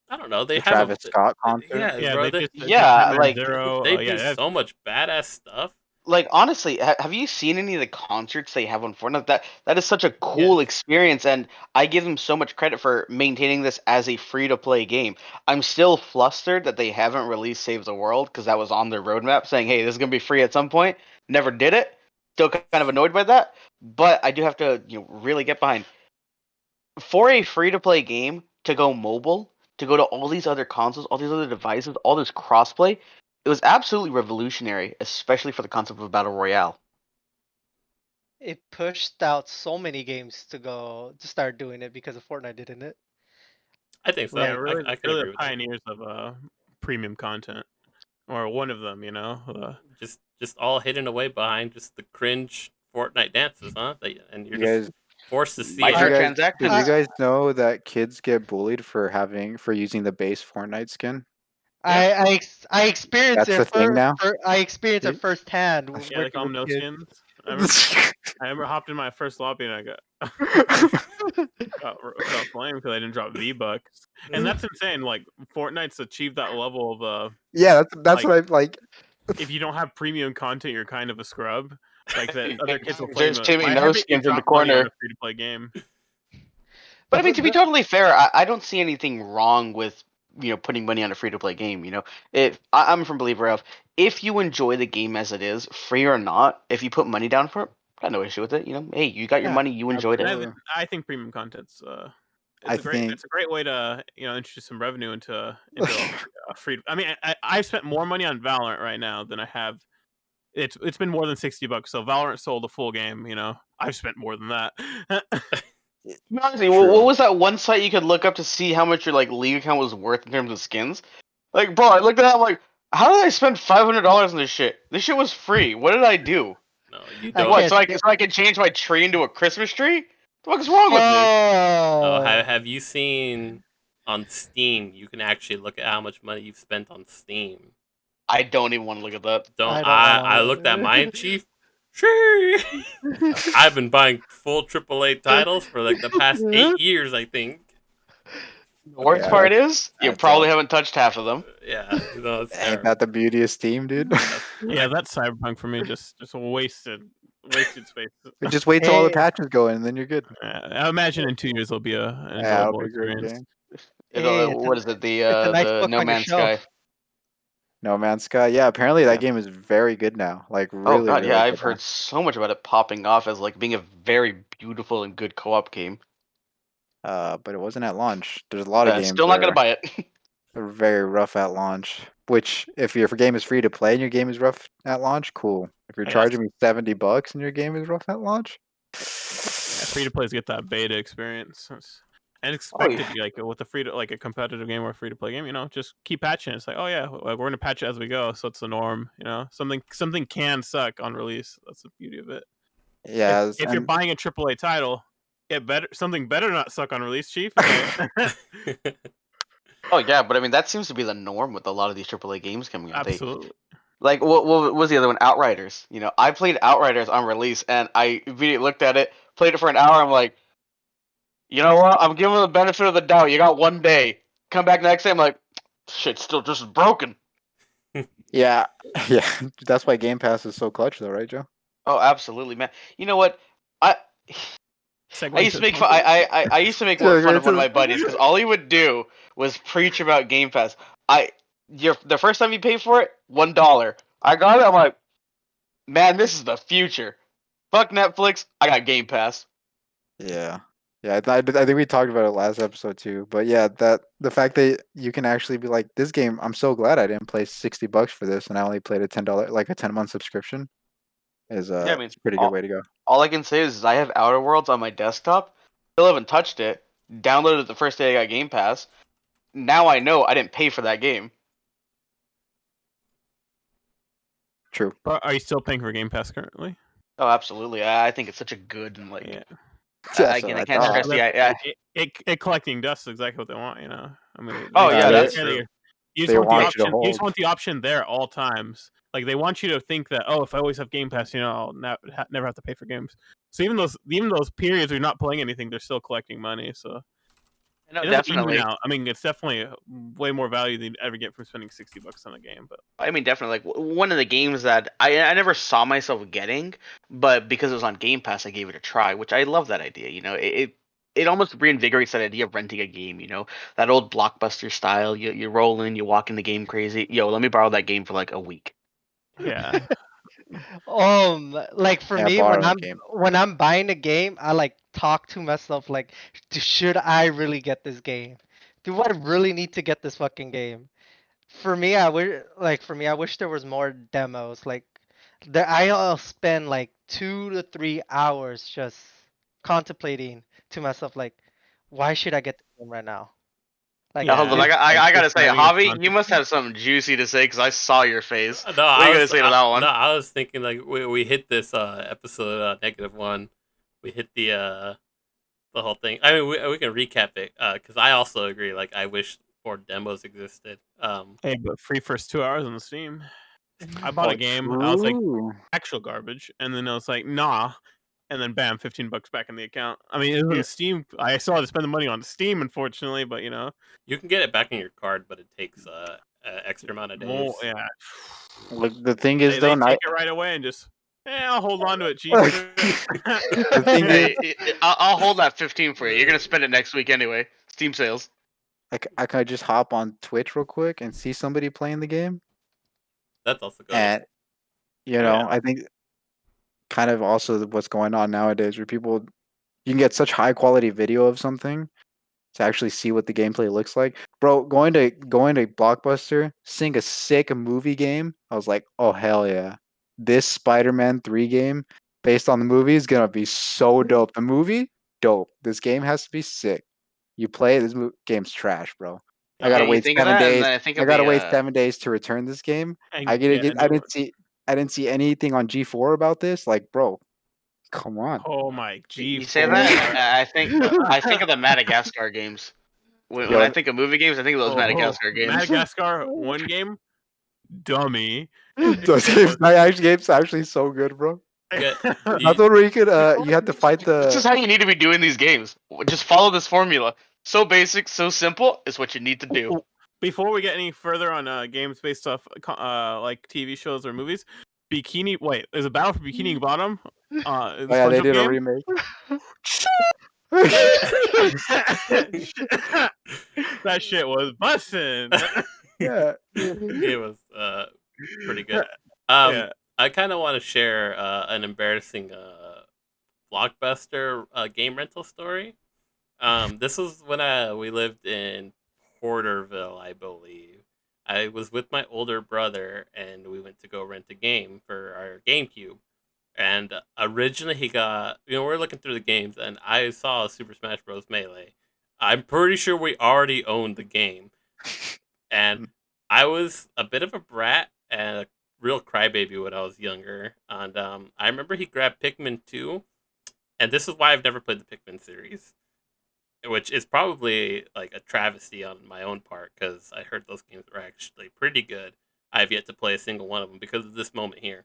I don't know. They The have Travis Scott concert. yeah, Yeah, bro. they did Yeah, Hitman like Zero. They Yeah, do so much badass stuff. honestly, have you seen any of the concerts they have on Fortnite? That is such a yes. cool experience, and I give them so much credit for maintaining this as a free to play game. I'm still flustered that they haven't released Save the World because that was on their roadmap, saying, "Hey, this is gonna be free at some point." Never did it. Still kind of annoyed by that, but I do have to really get behind for a free to play game to go mobile, to go to all these other consoles, all these other devices, all this crossplay. It was absolutely revolutionary, especially for the concept of battle royale. It pushed out so many games to start doing it because of Fortnite, didn't it? I think Yeah, so. Like really, I can really agree the with that. pioneers of premium content. or one of them. Just all hidden away behind just the cringe Fortnite dances, huh? And you're You just guys, forced to see did you it. guys, did you Microtransactions. guys know that kids get bullied for using the base Fortnite skin? Yeah. I experienced That's it the thing now. I experienced it You- firsthand Yeah, they working call with them no kids. skins. I remember hopped in my first lobby and I got flamed because I didn't drop V-Bucks. And that's insane. Like Fortnite's achieved that level of Yeah, that's like what I like. if you don't have premium content, you're kind of a scrub. Like that other kids will flame Just it. Timmy Why no haven't you skins in the dropped money on corner. a free to play game? But I mean, The- to be the- totally fair, I don't see anything wrong with putting money on a free to play game. If I'm from believer of, if you enjoy the game as it is, free or not, if you put money down for it, got no issue with it. Hey, you got your Yeah, money, you enjoyed it. absolutely. I think premium content's I think it's a great way to introduce some revenue into a free. I mean, I've spent more money on Valorant right now than I have. It's been more than $60. So Valorant sold a full game. I've spent more than that. Honestly, what true. was that one site you could look up to see how much your league account was worth in terms of skins? Like, bro, I looked at that. I'm like, how did I spend $500 on this shit? This shit was free. What did I do? No, you I don't. What? can't So I say. so I can change my tree into a Christmas tree? What the fuck is wrong with me? No, have Oh, have you seen on Steam? You can actually look at how much money you've spent on Steam. I don't even want to look at that. Don't I don't I looked at want mine, Chief. Sure. it. I've been buying full AAA titles for like the past 8 years, I think. The Okay, worst part is you that's probably haven't touched half of them. Yeah, it's ain't terrible. that the beauty of Steam, dude? Yeah, that's Cyberpunk for me. Just wasted space. Just wait till all the Hey, patches go in, and then you're good. I imagine in 2 years it'll be an Yeah, it'll enjoyable be a great experience. game. hey, What is it? it's a nice The book No on your Man's shelf. Sky. No Man's Sky. Yeah, apparently Yeah. that game is very good now. Like Oh really, god, yeah, really I've good now. heard so much about it popping off as being a very beautiful and good co-op game. But it wasn't at launch. There's a lot of games Still that not gonna buy it. are very rough at launch. Which, if your game is free to play and your game is rough at launch, cool. If you're Yeah, charging me $70 and your game is rough at launch, yeah, free to plays get that beta experience. And Oh yeah. expected with a a competitive game or a free to play game, just keep patching. It's like, oh yeah, we're gonna patch it as we go, so it's the norm. Something can suck on release. That's the beauty of it. yeah, If you're and buying a AAA title, something better not suck on release, Chief. Okay? Oh yeah, but I mean that seems to be the norm with a lot of these AAA games coming out. Absolutely. What was the other one? Outriders. I played Outriders on release and I immediately looked at it, played it for an hour. I'm like, you know what? I'm giving them the benefit of the doubt. You got one day. Come back next day. I'm like, shit's still just as broken. yeah, yeah. That's why Game Pass is so clutch, though, right, Joe? Oh, absolutely, man. You know what? I I Segue used to to make fun. I used to make Yeah, fun of it's one of my buddies because all he would do was preach about Game Pass. The first time you pay for it, $1. I got it. I'm like, man, this is the future. Fuck Netflix. I got Game Pass. Yeah. Yeah, I think we talked about it last episode too. But yeah, that the fact that you can actually be like, this game, I'm so glad I didn't pay $60 for this and I only played a $10, like a 10-month subscription is Yeah, I mean, it's a pretty good way to go. all I can say is I have Outer Worlds on my desktop. Still haven't touched it. Downloaded it the first day I got Game Pass. Now I know I didn't pay for that game. True. But are you still paying for Game Pass currently? Oh, absolutely. I think it's such a good and Yeah. Yeah, I so can't I I can't thought. stress the. It collecting dust is exactly what they want. I mean, Oh they yeah, don't that's care that true. you just They want the want you to option. You just hold. want the option there at all times. Like they want you to think that, oh, if I always have Game Pass, I'll never have to pay for games. So even those periods where you're not playing anything, they're still collecting money. So no, it doesn't even definitely. out. I mean, it's definitely way more value than you ever get from spending $60 on a game. But I mean, definitely. One of the games that I never saw myself getting, but because it was on Game Pass, I gave it a try, which I love that idea. It almost reinvigorates that idea of renting a game. That old blockbuster style. You roll in, you walk in the game crazy. Yo, let me borrow that game for like a week. yeah, Like for Yeah, me, when borrowing I'm game. when I'm buying a game, I like talk to myself like, should I really get this game? Do I really need to get this fucking game? I wish there was more demos. Like, I'll spend like 2 to 3 hours just contemplating to myself like, why should I get the game right now? Like, Yeah. Hold on, dude, I gotta say, Describing its Javi, you content. must have something juicy to say because I saw your face. No, What are you gonna say to that one? no, I was thinking like we hit this episode -1. We hit the whole thing. I mean, we can recap it because I also agree. Like, I wish more demos existed. Hey, but free first 2 hours on Steam. I bought Oh, a game. I was like, true. actual garbage, and then I was like, nah, and then bam, $15 back in the account. I mean, it was on Steam. I still had to spend the money on Steam, unfortunately, but you can get it back in your card, but it takes a extra amount of days. more, yeah. Like the thing is They though, take it right away and just, I'll hold on to it cheaper. the thing is, Hey, I'll hold that 15 for you. You're gonna spend it next week anyway. Steam sales. I could just hop on Twitch real quick and see somebody playing the game, That's also good. and Yeah. I think kind of also what's going on nowadays, where people you can get such high quality video of something to actually see what the gameplay looks like. Bro, going to Blockbuster, seeing a sick movie game, I was like, oh hell yeah. This Spider-Man 3 game based on the movie is gonna be so dope. The movie, dope. This game has to be sick. You play it, this game's trash, bro. I Oh, gotta You wait think of 7 that, and days. then I think I of gotta the wait 7 days to return this game. And I yeah, get and I didn't see anything on G4 about this. Like, bro, come on. oh my you say that, and G4. I think of the Madagascar games. When I Yo, think of movie games, I think of those Oh, Madagascar games. Madagascar one game, dummy. those It games, was- games actually so good, bro. Yeah, That's one where you could you have to fight This is the how you need to be doing these games. Just follow this formula. So basic, so simple is what you need to do. Before we get any further on games based off like TV shows or movies, Bikini. Wait, there's a Battle for Bikini Bottom. The oh yeah, they SpongeBob did a game. remake. That shit was bussin'. Yeah. it was pretty good. Yeah. I kind of want to share an embarrassing Blockbuster game rental story. This was when we lived in Porterville, I believe. I was with my older brother, and we went to go rent a game for our GameCube. And originally, he got we're looking through the games, and I saw Super Smash Bros. Melee. I'm pretty sure we already owned the game, and I was a bit of a brat and a real crybaby when I was younger. And I remember he grabbed Pikmin 2, and this is why I've never played the Pikmin series, which is probably like a travesty on my own part because I heard those games were actually pretty good. I have yet to play a single one of them because of this moment here.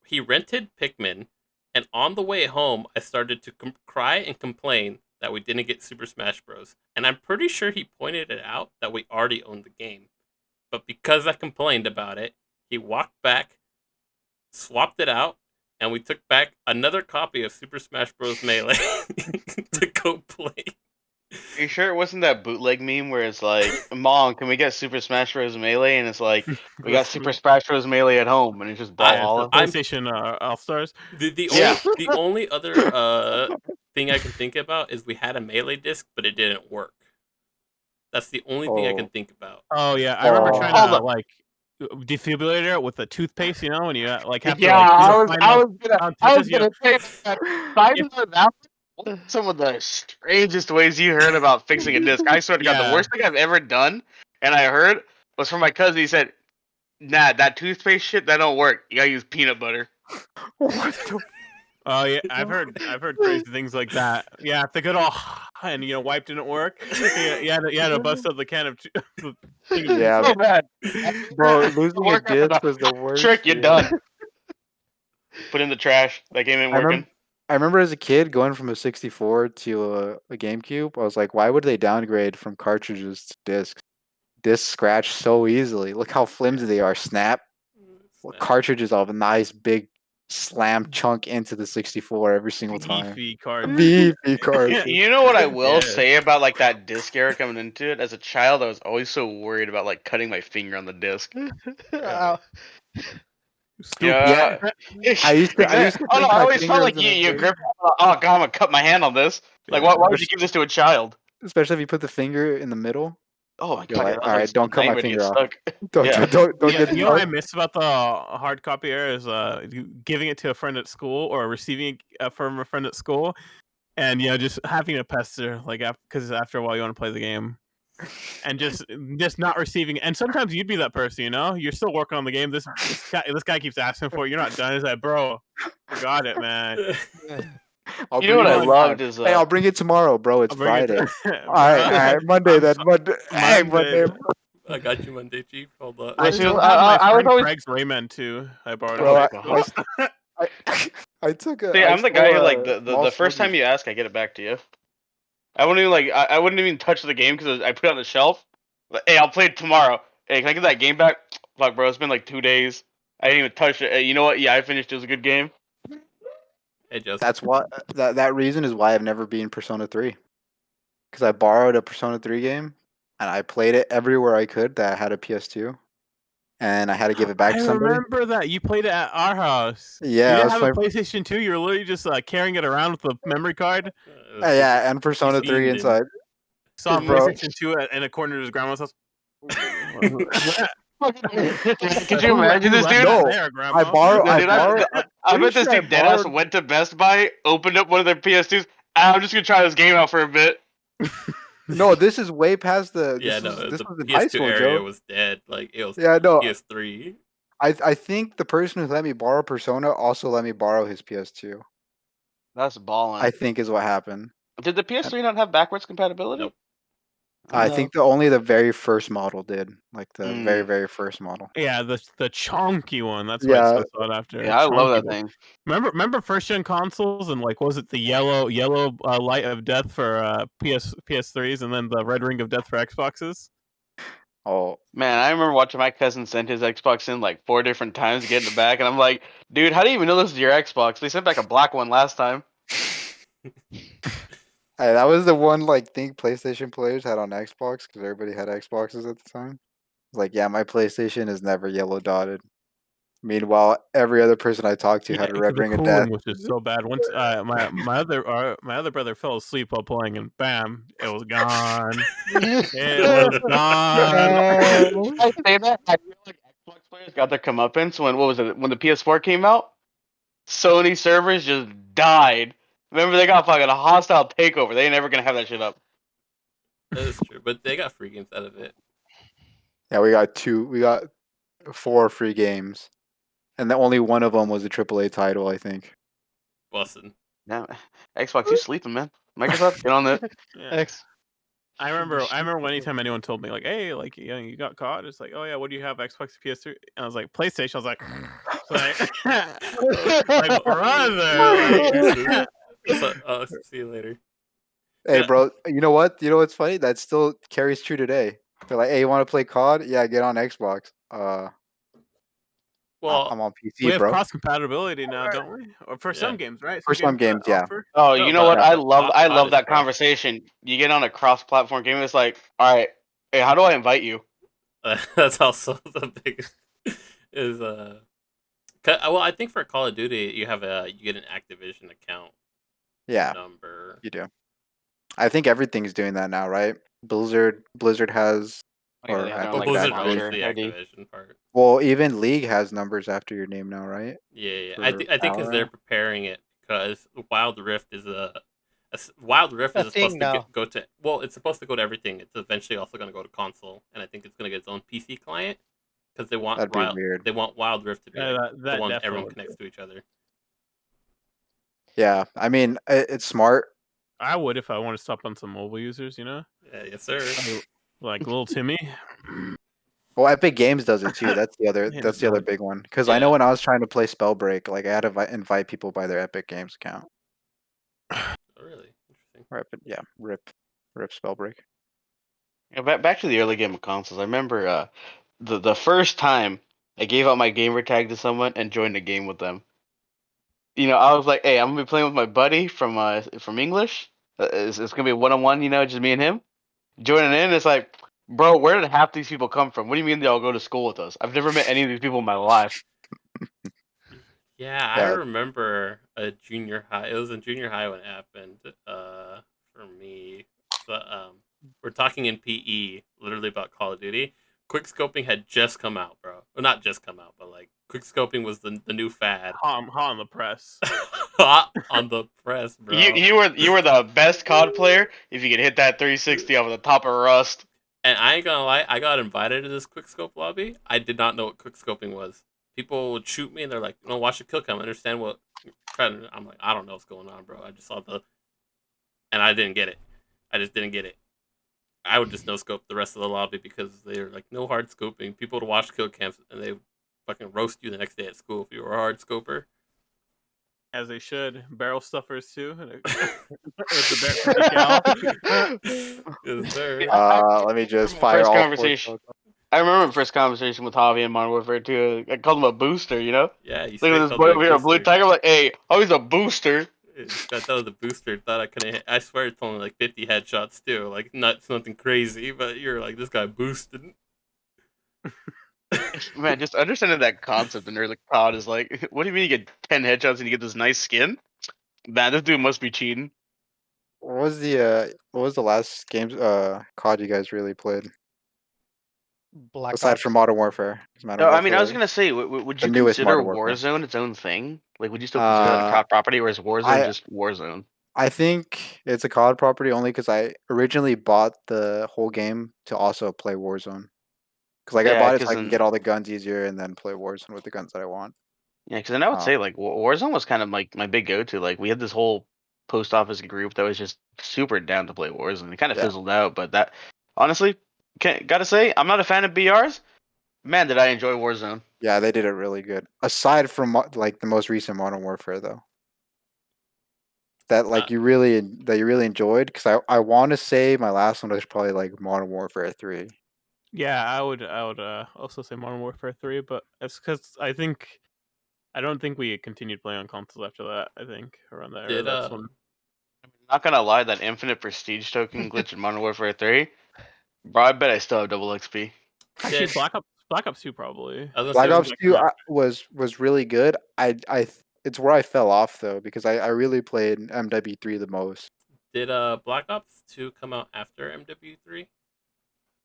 He rented Pikmin, and on the way home, I started to cry and complain that we didn't get Super Smash Bros. And I'm pretty sure he pointed it out that we already owned the game. But because I complained about it, he walked back, swapped it out, and we took back another copy of Super Smash Bros. Melee to go play. Are you sure it wasn't that bootleg meme where it's like, "Mom, can we get Super Smash Bros. Melee?" And it's like, "We got Super Smash Bros. Melee at home," and it's just Brawlhalla. PlayStation All Stars. The only other thing I can think about is we had a Melee disc, but it didn't work. That's the only thing I can think about. Oh yeah, I remember trying Hold to up. like defibrillator with a toothpaste, and you like have Yeah, to like I was touches, gonna say that. Side note, that was some of the strangest ways you heard about fixing a disc. I swear to God, the Yeah. worst thing I've ever done, and I heard, was from my cousin. He said, "Nah, that toothpaste shit, that don't work. You gotta use peanut butter." What the Oh yeah, I've heard crazy things like that. Yeah, if the good old and wipe didn't work, you had to bust up the can of. Yeah, So bad. bro, losing a Work after disc the was the worst. trick, you're dude. done. Put in the trash. That game ain't I working. remember, I remember as a kid going from a 64 to a GameCube. I was like, why would they downgrade from cartridges to discs? Discs scratch so easily. Look how flimsy they are. Snap. Snap. Cartridges of a nice big slam chunk into the 64 every single time. Beefy card. Beefy cartridge. You know what I will Yeah. say about like that disc era coming into it? As a child, I was always so worried about like cutting my finger on the disc. Yeah. I used to Exactly. think Oh no, I my always felt fingers like in a you very- grip. Oh god, I'm gonna cut my hand on this. Like, Yeah. why would you give this to a child? especially if you put the finger in the middle. Oh my You're god, like, that all right, don't cut my nightmare to get finger off. stuck. Yeah. Don't Yeah, get you know what I stuck. miss about the hard copy era is giving it to a friend at school or receiving it from a friend at school, and just having a pester like because after a while you want to play the game. and just not receiving. And sometimes you'd be that person, you know. You're still working on the game. This guy keeps asking for it. You're not done. He's like, bro, forgot it, man. I'll You know bring what it I on loved time. is Hey, I'll bring it tomorrow, bro. It's I'll bring it Friday. to, All right, bro. Monday I'm then. so- Monday. Hey, Monday. Monday, I got you Monday, Chief. Hold up. I Bro, see, still I, have my I was friend always Craig's Rayman too. I borrowed bro. it. God. I I took a. See, I I'm the stole guy who like a the small first time Smokies. you ask, I get it back to you. I wouldn't even I wouldn't even touch the game because I put it on the shelf. Like, hey, I'll play it tomorrow. Hey, can I get that game back? Fuck, bro, it's been like 2 days. I didn't even touch it. Hey, you know what? Yeah, I finished. It was a good game. Hey, Joseph. That's why that reason is why I've never been Persona 3. Because I borrowed a Persona 3 game and I played it everywhere I could that had a PS2, and I had to give it back I to somebody. remember that you played it at our house. Yeah, You I didn't was have a playing. PlayStation 2. You were literally just carrying it around with the memory card. Yeah, and Persona 3 fiending. inside. Saw a Bro. PlayStation 2 in a corner of his grandma's house. Could you imagine this, dude? No, There, I Grandma. borrow. No, I dude, borrow. I bet this dude deadass went to Best Buy, opened up one of their PS2s. I'm just gonna try this game out for a bit. No, this is way past the. Yeah, This no, was the in high PS2 school, area Joe. was dead. Like it was Yeah, no. PS3. I think the person who let me borrow Persona also let me borrow his PS2. That's I balling. think is what happened. Did the PS3 not have backwards compatibility? Nope. I No. think only the very first model did, like the very Mm. very first model. Yeah, the chonky one. That's why Yeah. it's so sought after. Yeah, I love Chonky that one. thing. Remember first gen consoles and like was it the yellow light of death for PS3s and then the red ring of death for Xboxes? Oh, Man, I remember watching my cousin send his Xbox in like 4 different times to get it back, and I'm like, dude, how do you even know this is your Xbox? They sent back a black one last time. that was the one like thing PlayStation players had on Xbox because everybody had Xboxes at the time. Like, yeah, my PlayStation is never yellow dotted. Meanwhile, every other person I talked to Yeah, had a because red the ring of death. cooling was just so bad. Once my other brother fell asleep while playing, and bam, it was gone. It was gone. I say that. I feel like Xbox players got their comeuppance when what was it? When the PS4 came out, Sony servers just died. Remember, they got fucking a hostile takeover. They ain't never gonna have that shit up. That is true, but they got free games out of it. Yeah, we got 4 free games, and only one of them was a AAA title, I think. Bussin'. Yeah, Xbox, you sleeping, man? Microsoft, get on that. Yeah. X. I remember anytime anyone told me like, "Hey, like you got caught," it's like, "Oh yeah, what do you have? Xbox, PS3?" And I was like, "PlayStation." I was like, like brother, like, So, see you later. Hey, Yeah. bro, you know what? You know what's funny? That still carries true today. They're like, "Hey, you want to play COD? Yeah, get on Xbox." Well, I'm on we PC, have bro. cross compatibility now, don't we? Or for some Yeah. games, right? For some games, yeah. offer. Oh, no, you know what? but I but love COD is that cross. conversation. You get on a cross-platform game. It's like, all right, hey, how do I invite you? That's also the biggest. Is well, I think for Call of Duty, you get an Activision account Yeah, number. you do. I think everything's doing that now, right? Blizzard has, Oh, yeah, or they have their I own, Well, think like, Blizzard Activision. owns sponsor the ID. Activision part. Well, even League has numbers after your name now, right? Yeah. For I think because they're Valorant. preparing it because Wild Rift is Wild Rift A is thing supposed to now. go to well, it's supposed to go to everything. It's eventually also going to go to console, and I think it's going to get its own PC client because That'd be weird. They want Wild Rift to be Yeah, like the that one definitely everyone would connects be. to each other. Yeah, I mean, it's smart. I would if I want to stop on some mobile users, you know, Yeah, yes, sir. like little Timmy. Well, Epic Games does it too. That's the other. Yeah, That's the other big one. Because I Yeah. know when I was trying to play Spellbreak, like I had to invite people by their Epic Games account. Oh, really interesting. Right, but yeah, rip Spellbreak. Yeah, back to the early game of consoles. I remember the first time I gave out my gamer tag to someone and joined a game with them. You know, I was like, "Hey, I'm gonna be playing with my buddy from English. It's gonna be a one-on-one. You know, just me and him." Joining in, it's like, bro, where did half these people come from? What do you mean they all go to school with us? I've never met any of these people in my life. Yeah, I Yeah, remember a junior high. It was in junior high when it happened. For me, so we're talking in PE, literally about Call of Duty. Quick scoping had just come out, bro. Well, not just come out, but like quick scoping was the new fad. Hot on the press. Hot on the press, bro. You were the best COD player if you could hit that 360 over the top of Rust. And I ain't gonna lie, I got invited to this quickscope lobby. I did not know what quickscoping was. People would shoot me and they're like, "No, watch the kill cam. Understand what?" I'm like, I don't know what's going on, bro. I just saw and I didn't get it. I just didn't get it. I would just no scope the rest of the lobby because they're like no hard scoping. People would watch kill cams and they fucking roast you the next day at school if you were a hard scoper. As they should. Barrel stuffers too. With the barrel decal. Yes, sir. Let me just my fire first all four conversation. shots. I remember my first conversation with Javi and Modern Warfare 2. I called him a booster, you know? Yeah, you Look at straight this called boy me a over here, a blue booster. tiger. I'm like, hey, oh, he's a booster. This guy thought it was a booster. Thought I couldn't hit. I swear it's only like 50 headshots too. Like not something crazy, but you're like this guy boosted. Man, just understanding that concept in early COD is like, what do you mean you get 10 headshots and you get this nice skin? Man, this dude must be cheating. What was the last games COD you guys really played Black aside Ops. from Modern Warfare? 'Cause Modern No, I mean, I was Warfare, gonna say, would the you newest consider Modern Warfare. Warzone its own thing? Like, would you still consider that a COD property, or is Warzone I just Warzone? I think it's a COD property only because I originally bought the whole game to also play Warzone. Because like I Yeah, bought it so because I can get all the guns easier and then play Warzone with the guns that I want. then I would Uh, say like Warzone was kind of like my big go-to. Like, we had this whole post office group that was just super down to play Warzone. It kind of Yeah. fizzled out, but that honestly, gotta say, I'm not a fan of BRs. Man, did I enjoy Warzone. Yeah, they did it really good. Aside from like the most recent Modern Warfare though, that Uh, like you really enjoyed. Because I want to say my last one was probably like Modern Warfare 3. Yeah, I would also say Modern Warfare 3, but it's because I don't think we continued playing on consoles after that. I think around that era, did that's when. Not gonna lie, that infinite prestige token glitch in Modern Warfare 3, bro, I bet I still have double XP. Actually, did Black Ops 2 probably. I was gonna Black say Because Ops that 2 came out. was really good. It's where I fell off though because I really played MW3 the most. did Black Ops 2 come out after MW3?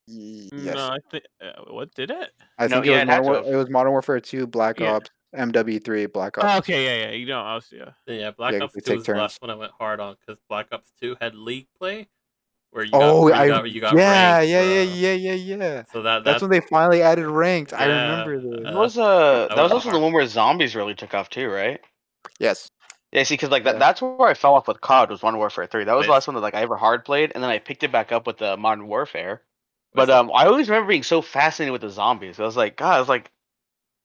No, Yes, I think what did it? I No, think it yeah, was it had to have. It was Modern Warfare 2, Black Yeah. Ops, MW3, Black Oh, Ops. okay, yeah. You know, I was Then yeah, Black Yeah, Ops we 2 take was the turns. last one I went hard on because Black Ops 2 had league play where Oh, you got ranked, bro. yeah. So That's that's when they finally added ranked. I yeah. remember this. That That was was also the hard. one where zombies really took off too, right? Yes. Yeah, see, because like Yeah. that's where I fell off with COD was Modern Warfare 3. That was the Wait, last one that like I ever hard played, and then I picked it back up with the Modern Warfare. wait, But so I always remember being so fascinated with the zombies. I was like, God, I was like,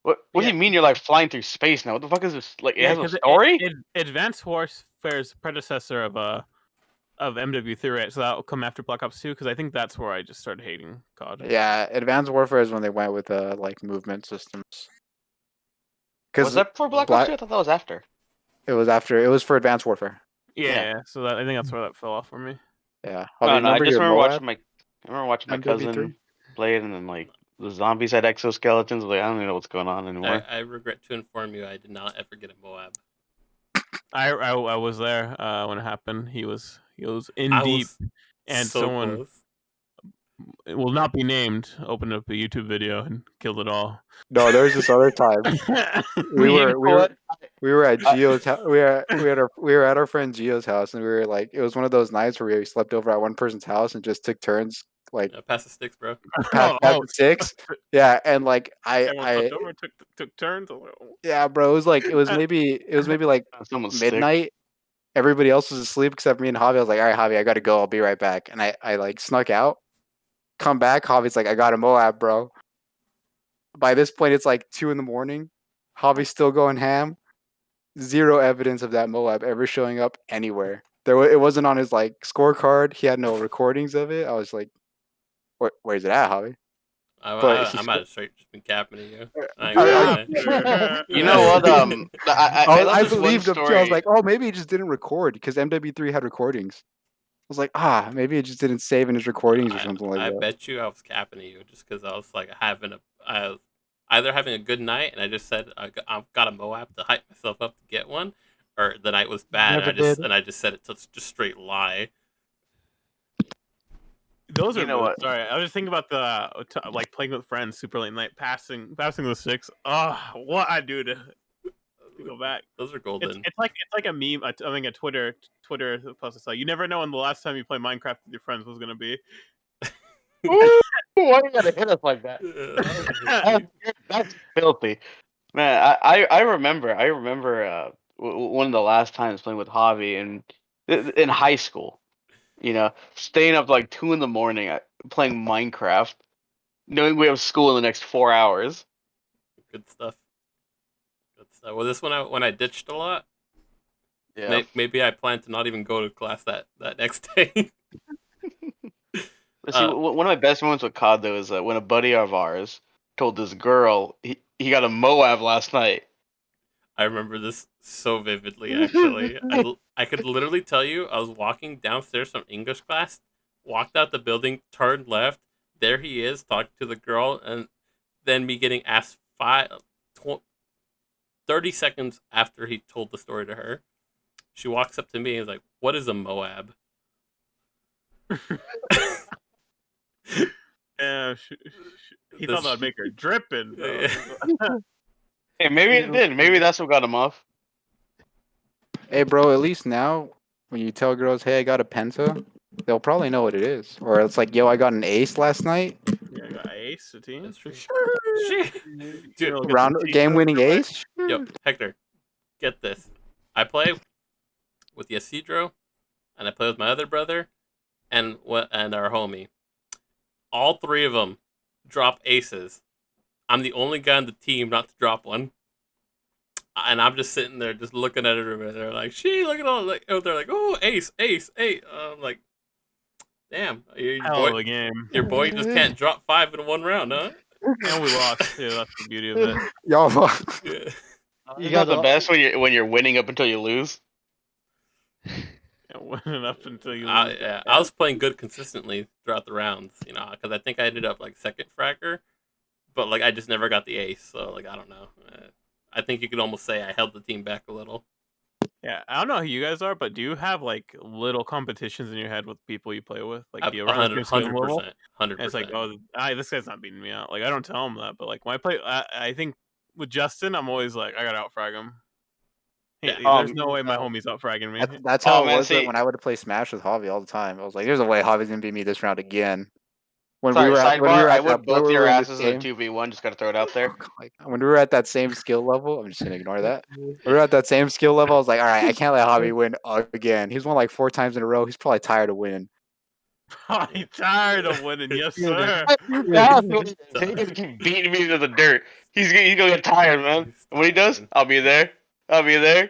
what do Yeah, you mean you're like flying through space now? What the fuck is this? Like, it yeah, has a because story? Advanced Warfare's predecessor of MW3, right? So that will come after Black Ops 2, because I think that's where I just started hating COD. Yeah, Advanced Warfare is when they went with like movement systems. Was Because that before Black Ops 2? I thought that was after. it was for Advanced Warfare. Yeah, so that, I think that's where that fell off for me. Yeah. No, Javi, no, I remember just your remember Moab watching my MW3? cousin play it, and then like the zombies had exoskeletons. Like, I don't even know what's going on anymore. I regret to inform you I did not ever get a Moab. I was there when it happened. He was in I deep, was and so someone close. it will not be named opened up a YouTube video and killed it all. No, there was this other time. We You know were what? we were at I- Gio's house. We were at our friend Gio's house, and we were like, it was one of those nights where we slept over at one person's house and just took turns, like Pass the sticks, bro. past the six. Yeah, and like Everyone slept over, took turns. I was like, oh. yeah, bro, it was maybe like Someone's stick. midnight. Everybody else was asleep except me and Javi. I was like, all right, Javi, I gotta go. I'll be right back. And I like snuck out, come back. Javi's like, I got a Moab, bro. By this point, it's like 2 a.m. Javi's still going ham. Zero evidence of that Moab ever showing up anywhere. It wasn't on his like scorecard. He had no recordings of it. I was like, where's it at, Javi? But I might have straight just been capping at you. I ain't I, gonna lie. You know what? I love I this one believed him too. I was story. like, oh, maybe he just didn't record because MW3 had recordings. I was like, maybe it just didn't save in his recordings or something like I that. bet you I was capping at you just because I was like I was either having a good night and I just said I've got a Moab to hype myself up to get one, or the night was bad Never and I just said it to just straight lie. Those You are know what? sorry. I was just thinking about the like playing with friends super late night, passing the sticks. Oh, what I do to go back. Those are golden. It's like a meme. I mean, a Twitter post. It's like you never know when the last time you play Minecraft with your friends was gonna be. Ooh, why you gotta hit us like that? Uh, That's filthy, man. I remember one of the last times playing with Javi in high school. Staying up like 2 in the morning playing Minecraft, knowing we have school in the next 4 hours. Good stuff. Good stuff. Well, this one when I ditched a lot. Yeah. Maybe I plan to not even go to class that next day. Let's see, one of my best moments with COD though is when a buddy of ours told this girl he got a Moab last night. I remember this so vividly. Actually, I could literally tell you. I was walking downstairs from English class, walked out the building, turned left. There he is talking to the girl, and then me getting asked 30 seconds after he told the story to her. She walks up to me and is like, "What is a Moab?" Yeah, he thought that would make her dripping. Yeah. Hey, maybe it did. Maybe that's what got him off. Hey, bro. At least now, when you tell girls, "Hey, I got a penta," they'll probably know what it is. Or it's like, "Yo, I got an ace last night." Yeah, I got ace the team. That's true. Shit. Dude, Round game-winning ace. Yo, Hector, get this. I play with Ysidro, and I play with my other brother, and our homie. All three of them drop aces. I'm the only guy on the team not to drop one, and I'm just sitting there, just looking at everybody. They're like, "She, look at all!" Like, they're like, "Oh, ace, ace, ace." I'm like, "Damn, Hell of a game. your boy just can't drop 5 in one round, huh?" And we lost too. That's the beauty of it. Y'all. Yeah. You got the best when you're winning up until you lose. And winning up until you I, lose. yeah, I was playing good consistently throughout the rounds, because I think I ended up like second fracker, but like I just never got the ace. So like I don't know. I think you could almost say I held the team back a little. Yeah, I don't know who you guys are, but do you have like little competitions in your head with people you play with? Like, do you run like your skill level? 100%. And it's like, oh, this guy's not beating me out. Like, I don't tell him that, but like when I play, I think with Justin, I'm always like, I gotta outfrag him. Yeah. There's no way my homie's outfragging me. That's how Oh, it man, was see- when I would play Smash with Javi all the time. I was like, "There's a way Javi's gonna beat me this round again." When Sorry, we were at, when we sidebar. were I at would that point both where we your were in the asses in a same, 2v1. Just gotta throw it out there. like, when we were at that same skill level, I'm just gonna ignore that. We were at that same skill level. I was like, "All right, I can't let Javi win again. He's won like 4 times in a row. He's probably tired of winning." I'm tired of winning, yes sir. He's gonna keep beating me to the dirt. He's gonna get tired, man. And when he does, I'll be there. I'll be there.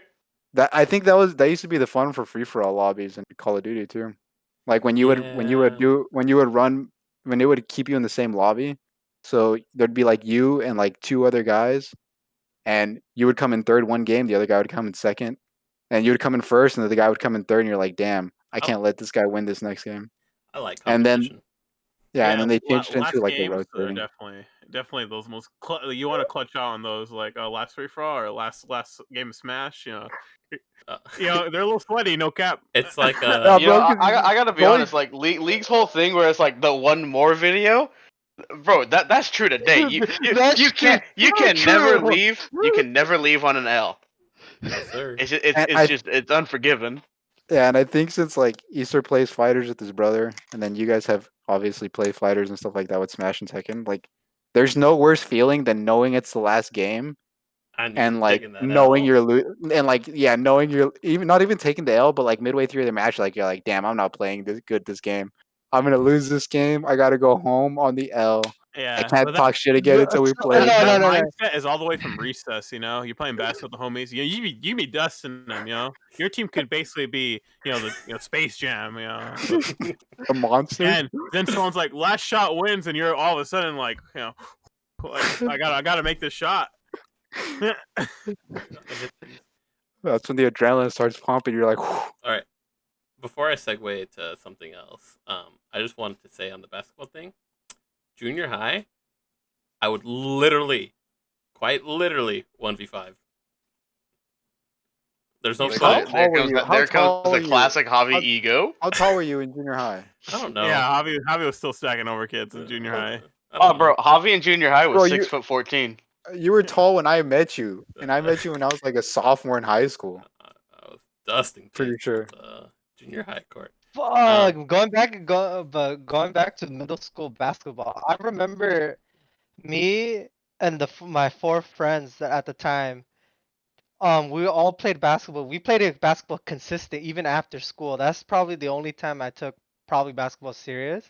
I think that used to be the fun for free for all lobbies in Call of Duty too. Like when you would run when it would keep you in the same lobby. So there'd be like you and like 2 other guys, and you would come in third one game, the other guy would come in second, and you would come in first, and the other guy would come in third, and you're like, "Damn, I can't let this guy win this next game." I like And then competition. and then they changed it into last like a games are rotating. definitely those most. You want to clutch out on those like last free for all or last game of Smash. Uh, They're a little sweaty. No cap. it's like Yeah, You know, bro, 'cause I gotta be going- honest. Like League's whole thing, where it's like the one more video, bro. That's true today. You can never leave. You can never leave on an L. yes, sir. It's unforgiven. Yeah, and I think since like Easter plays fighters with his brother, and then you guys have obviously played fighters and stuff like that with Smash and Tekken, like there's no worse feeling than knowing it's the last game and like taking that knowing L. you're and like knowing you're even not even taking the L, but like midway through the match, like you're like, damn, I'm not playing this game. I'm gonna lose this game. I gotta go home on the L. Yeah, I can't but talk shit again until we play. that again. mindset is all the way from recess. You're playing basketball with the homies. You be dusting them. Your team could basically be the Space Jam. The monsters. And then someone's like, last shot wins, and you're all of a sudden like, I gotta make this shot. That's when the adrenaline starts pumping. You're like, whew. All right. Before I segue to something else, I just wanted to say on the basketball thing, junior high, I would quite literally 1v5. There's no How fun. tall were you? How There tall comes were the you? classic Javi How- ego. How tall were you in junior high? I don't know. Yeah, Javi was still stacking over kids in junior high. I don't Oh, bro, Javi in junior high was Bro, 6'14". You were tall when I met you, and I met you when I was like a sophomore in high school. I was dusting Pretty kids sure. at, junior high court. Fuck, going back to middle school basketball. I remember me and my four friends at the time. We all played basketball. We played basketball consistent even after school. That's probably the only time I took probably basketball serious.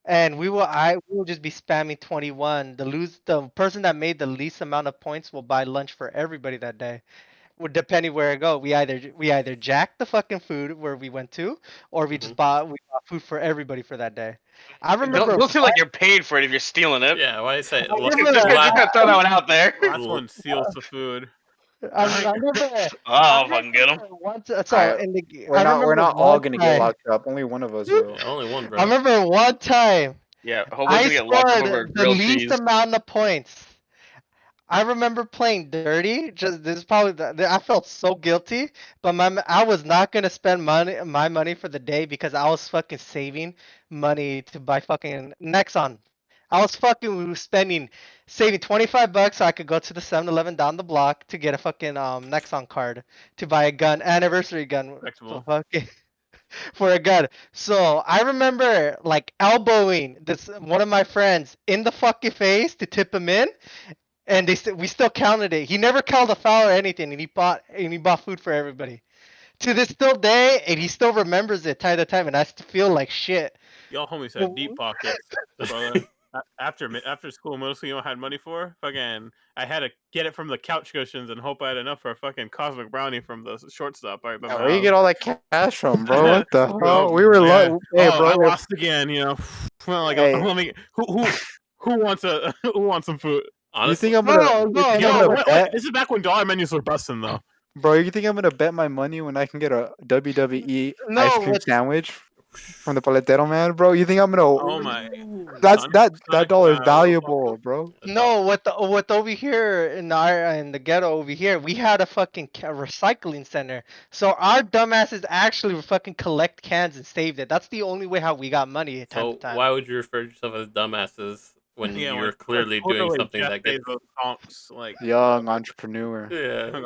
And we will just be spamming 21. The person that made the least amount of points will buy lunch for everybody that day. Depending where I go, we either jacked the fucking food where we went to, or Mhm. we bought food for everybody for that day. I Don't remember don't seem like you're paid for it if you're stealing it. Yeah, why do you say I remember Just gonna throw that one out there. Last one steals the food. I remember Oh, if I can get them. so Alright, in the we're I not remember all one gonna get time. locked up. Only one of us will. Yeah, only one, I bro. remember one time Yeah, homeboy's I gonna get locked up over scored the grilled least cheese. amount of points. I remember playing dirty. Just this is probably I felt so guilty, but I was not gonna spend my money for the day because I was fucking saving money to buy fucking Nexon. I was fucking saving $25 so I could go to the 7-Eleven down the block to get a fucking Nexon card to buy a gun, anniversary gun for Respectable. fucking for a gun. So I remember like elbowing this one of my friends in the fucking face to tip him in, and we still counted it. He never called a foul or anything, and he bought food for everybody. To this still day, and he still remembers it time to time, and I still feel like shit. Y'all homies had deep pockets, brother. After school, mostly you know what I had money for? Fucking, I had to get it from the couch cushions and hope I had enough for a fucking cosmic brownie from the shortstop right by Yeah, my where you house. get all that cash from, bro? What the Bro, hell? We were yeah. hey, Oh, bro. I lost again. You know, well, like Hey, let me. Who wants who wants some food? you think Honestly, I'm gonna? No, You no, think I'm Yo, gonna no. wait, bet, this is back when dollar menus were busting though. bro? You think I'm gonna bet my money when I can get a WWE ice No, cream what? sandwich from the paletero man, bro? You think I'm gonna? Oh my, That's Sonic, that Sonic, dollar is little valuable, bro. No, what over here in the ghetto over here, we had a fucking recycling center. So our dumbasses actually fucking collect cans and saved it. That's the only way how we got money time to so time. why would you refer to yourself as dumbasses when yeah, you're when clearly doing literally something Jeff that gets? Bezos talks like, Young entrepreneur. Yeah.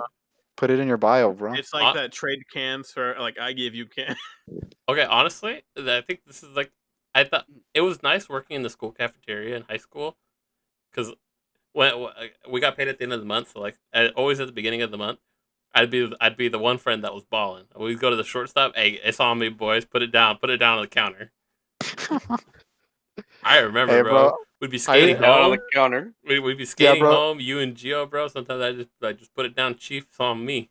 Put it in your bio, bro. it's like that trade cans for like I give you can. Okay, honestly, I think this is like I thought it was nice working in the school cafeteria in high school because when we got paid at the end of the month, so like always at the beginning of the month, I'd be the one friend that was balling. We'd go to the shortstop. Hey, it's on me, boys. Put it down. Put it down on the counter. I remember, Hey, bro. bro. We'd be I skating Down on home. the counter. We'd be Yeah, skating bro. home. You and Gio, bro. Sometimes I just put it down. Chief, it's on me.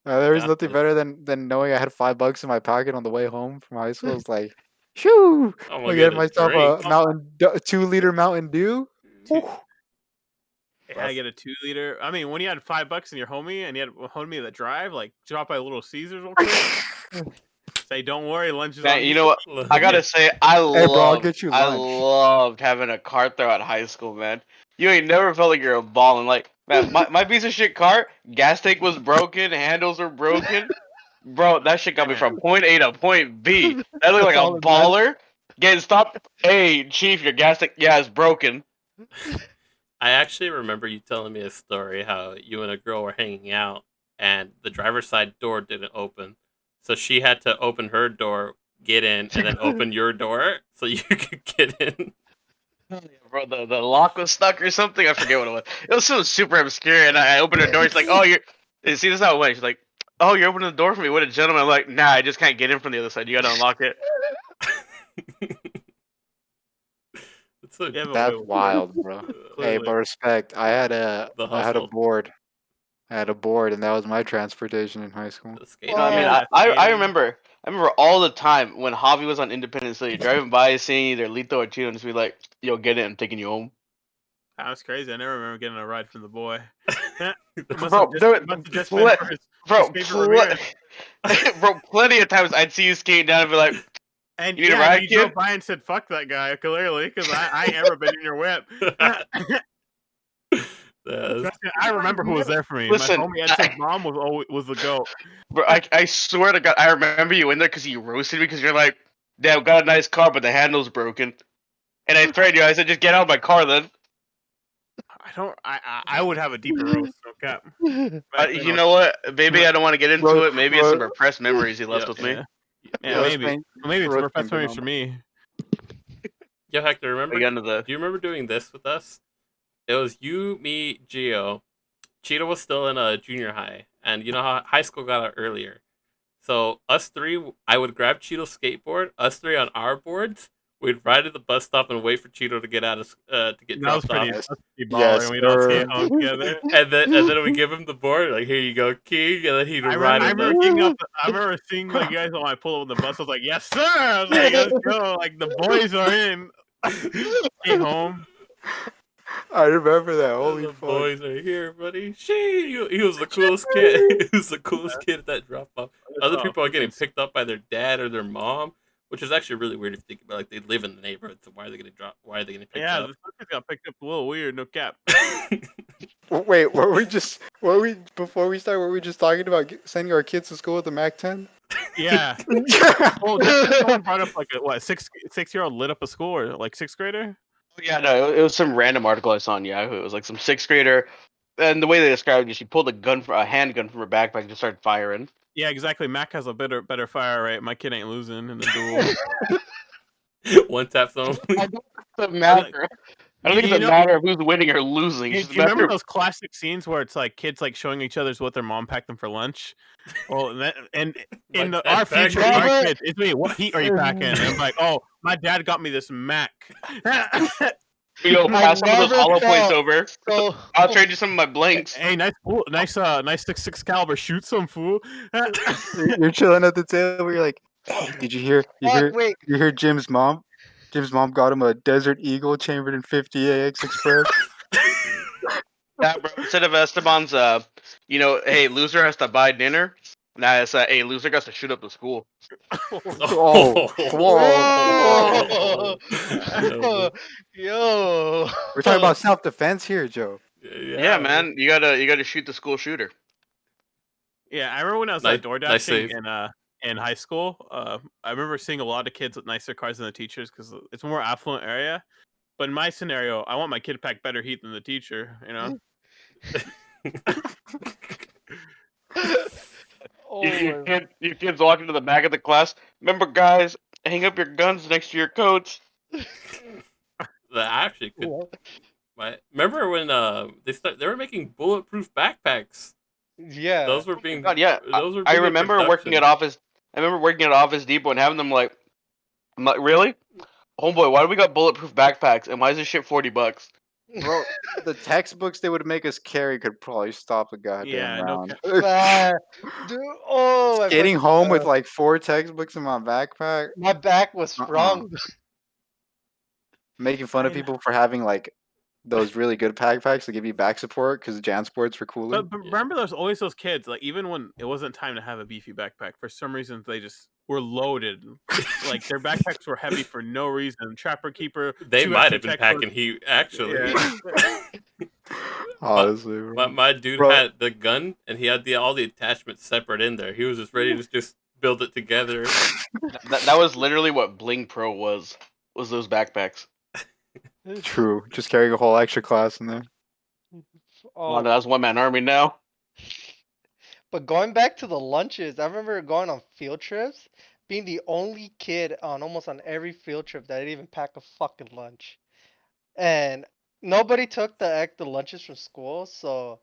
There was Got nothing this. better than knowing I had $5 in my pocket on the way home from high school. It's like, shoo! I'm I gonna get get a myself drink. a 2-liter Mountain Dew. Two, Whew. I get a 2 liter. I mean, when you had $5 in your homie and you had a homie that drive, like drop by Little Caesars real quick. Say, don't worry, lunch is Man, on you me. know what? I gotta say, Hey, bro, I'll get you I lunch. loved having a cart throw at high school, man. You ain't never felt like you're a ball. And like, man, my piece of shit cart, gas tank was broken, handles were broken. Bro, that shit got me from point A to point B. That looked like That's a all it matters. baller. Getting stopped. Hey, chief, your gas tank, yeah, it's broken. I actually remember you telling me a story how you and a girl were hanging out and the driver's side door didn't open. So she had to open her door, get in, and then open your door so you could get in. Bro, the lock was stuck or something. I forget what it was. It was so super obscure. And I opened the door. She's like, "Oh, you're." And see, this is how it went. She's like, "Oh, you're opening the door for me. What a gentleman." I'm like, "Nah, I just can't get in from the other side. You gotta unlock it." It's a, Yeah, but That's wait, wild, bro. Hey, clearly. but respect. The I had a hustle. board. I had a board, and that was my transportation in high school. The You skating. know, what I mean, Yeah, I skating. remember. I remember all the time when Javi was on Independence City, driving by, seeing either Lito or Chino, and just be like, "Yo, get it. I'm taking you home." That was crazy. I never remember getting a ride from the boy. It must Bro, have just been for his bro, favorite Ramirez. bro, plenty of times I'd see you skating down and be like, And "You need a yeah, ride, you kid?" drove by and said, "Fuck that guy," clearly, because I ain't ever been in your whip. Yes. I remember who was there for me. Listen, My homie Edson's mom was the goat. Bro, I swear to God, I remember you in there because you roasted me because you're like, "Damn, got a nice car, but the handle's broken." And I threatened you. I said, "Just get out of my car, then." I don't. I would have a deeper roast. No cap. Back then, You know what? Maybe I don't want to get into Bro, it. Maybe it's some repressed memories he left Yeah. with me. Yeah, Let's maybe. paint- Maybe it's let's repressed paint memories them for me. Yo, Hector, remember? Again to Do you remember doing this with us? It was you, me, Gio. Cheetah was still in a junior high, and you know how high school got out earlier. So us three, I would grab Cheeto's skateboard. Us three on our boards, we'd ride to the bus stop and wait for Cheeto to get out of to get That was dropped off. pretty, that's pretty baller, Yes, and we'd all skate sir. home together. And then we give him the board, like, here you go, King, and then he'd ride I with remember us. seeing I remember seeing like guys when I pull up on the bus. I was like, "Yes, sir!" I was like, "Let's go!" Like the boys are in. Skate home. I remember that. Holy The fuck. boys are here, buddy. He was the coolest kid. He was the coolest kid at that drop off. Other people are getting picked up by their dad or their mom, which is actually really weird if you think about it. Like, they live in the neighborhood, so why are they getting dropped? Why are they getting picked Yeah, up? the suckers got picked up a little weird. No cap. Wait, before we start, were we just talking about sending our kids to school with the Mac 10? Yeah. Oh, that's someone brought up like a what 6-year-old lit up a school or like sixth grader. Yeah, no, it was some random article I saw on Yahoo. It was like some sixth grader, and the way they described it, she pulled a handgun from her backpack and just started firing. Yeah, exactly. Mac has a better fire rate. My kid ain't losing in the duel. One taps only. It doesn't matter. I don't think it doesn't matter if who's winning or losing. Do It's just you remember matter. those classic scenes where it's like kids like showing each other's what their mom packed them for lunch? Well, and in My our dad packed future, me. our kids, it's me. What heat are you packing? And I'm like, oh, my dad got me this Mac. Yo, pass some of those never hollow points felt over. So I'll trade you some of my blanks. Hey, nice, nice, 6.6 caliber. Shoot some fool. You're chilling at the table. You're like, hey, did you hear? fuck, wait. You hear Jim's mom? Jim's mom got him a Desert Eagle chambered in 50 AX Express. Yeah, bro. Instead of Esteban's, hey, loser has to buy dinner. Nah, it's hey, loser has to shoot up the school. Oh, whoa. Whoa. Yo. We're talking about self-defense here, Joe. Yeah, man, you gotta shoot the school shooter. Yeah, I remember when I was Nice door dashing save. in high school. I remember seeing a lot of kids with nicer cars than the teachers because it's a more affluent area. But in my scenario, I want my kid to pack better heat than the teacher. You know. Oh Your my- kids walk into the back of the class. Remember, guys, hang up your guns next to your coats. That actually could. Remember when they were making bulletproof backpacks? Yeah. Those were being. God, yeah. Those were. I being in remember working at production. Office Depot and having them like, I'm like, really, homeboy, why do we got bulletproof backpacks and why is this shit $40? Bro, the textbooks they would make us carry could probably stop the goddamn Yeah, no round. Dude, oh my Getting fucking home with God. like 4 textbooks in my backpack, My back was strong. making fun of people for having like those really good backpacks that give you back support because JanSports were cooler. But remember, there's always those kids. Like even when it wasn't time to have a beefy backpack, for some reason they just were loaded. Like their backpacks were heavy for no reason. Trapper keeper. They 2 might extra have been textbooks. packing heat, actually. Yeah. Honestly, bro. My dude Bro. had the gun, and he had all the attachments separate in there. He was just ready to just build it together. That was literally what Bling Pro was those backpacks. True. Just carrying a whole extra class in there. Oh, that's one man army now. But going back to the lunches, I remember going on field trips, being the only kid on almost on every field trip that didn't even pack a fucking lunch. And nobody took the lunches from school, so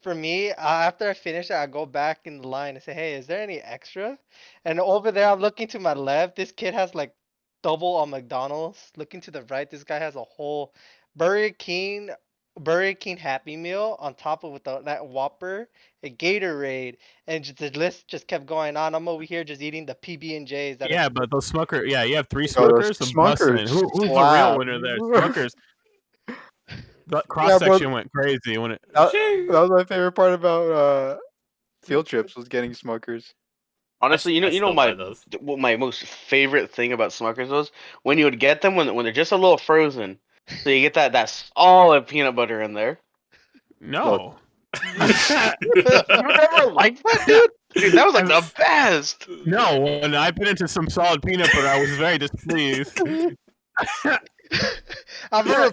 for me, after I finish it, I go back in the line and say, "Hey, is there any extra?" And over there, I'm looking to my left. This kid has like double on McDonald's. Looking to the right, this guy has a whole Burger King Happy Meal on top of that Whopper, a Gatorade, and the list just kept going on. I'm over here just eating the PB&Js. Yeah, but those Smucker. Yeah, you have 3 Yo, those Smuckers. I'm busting. Smuckers Who's the real slap. winner there? Smuckers. The cross section went crazy when it. That was my favorite part about field trips was getting Smuckers. Honestly, I still buy those. what my most favorite thing about Smuckers was when you would get them when they're just a little frozen. So you get that solid peanut butter in there. No. You never liked that, dude? Dude, that was like the best. No, when I bit into some solid peanut butter, I was very displeased. I remember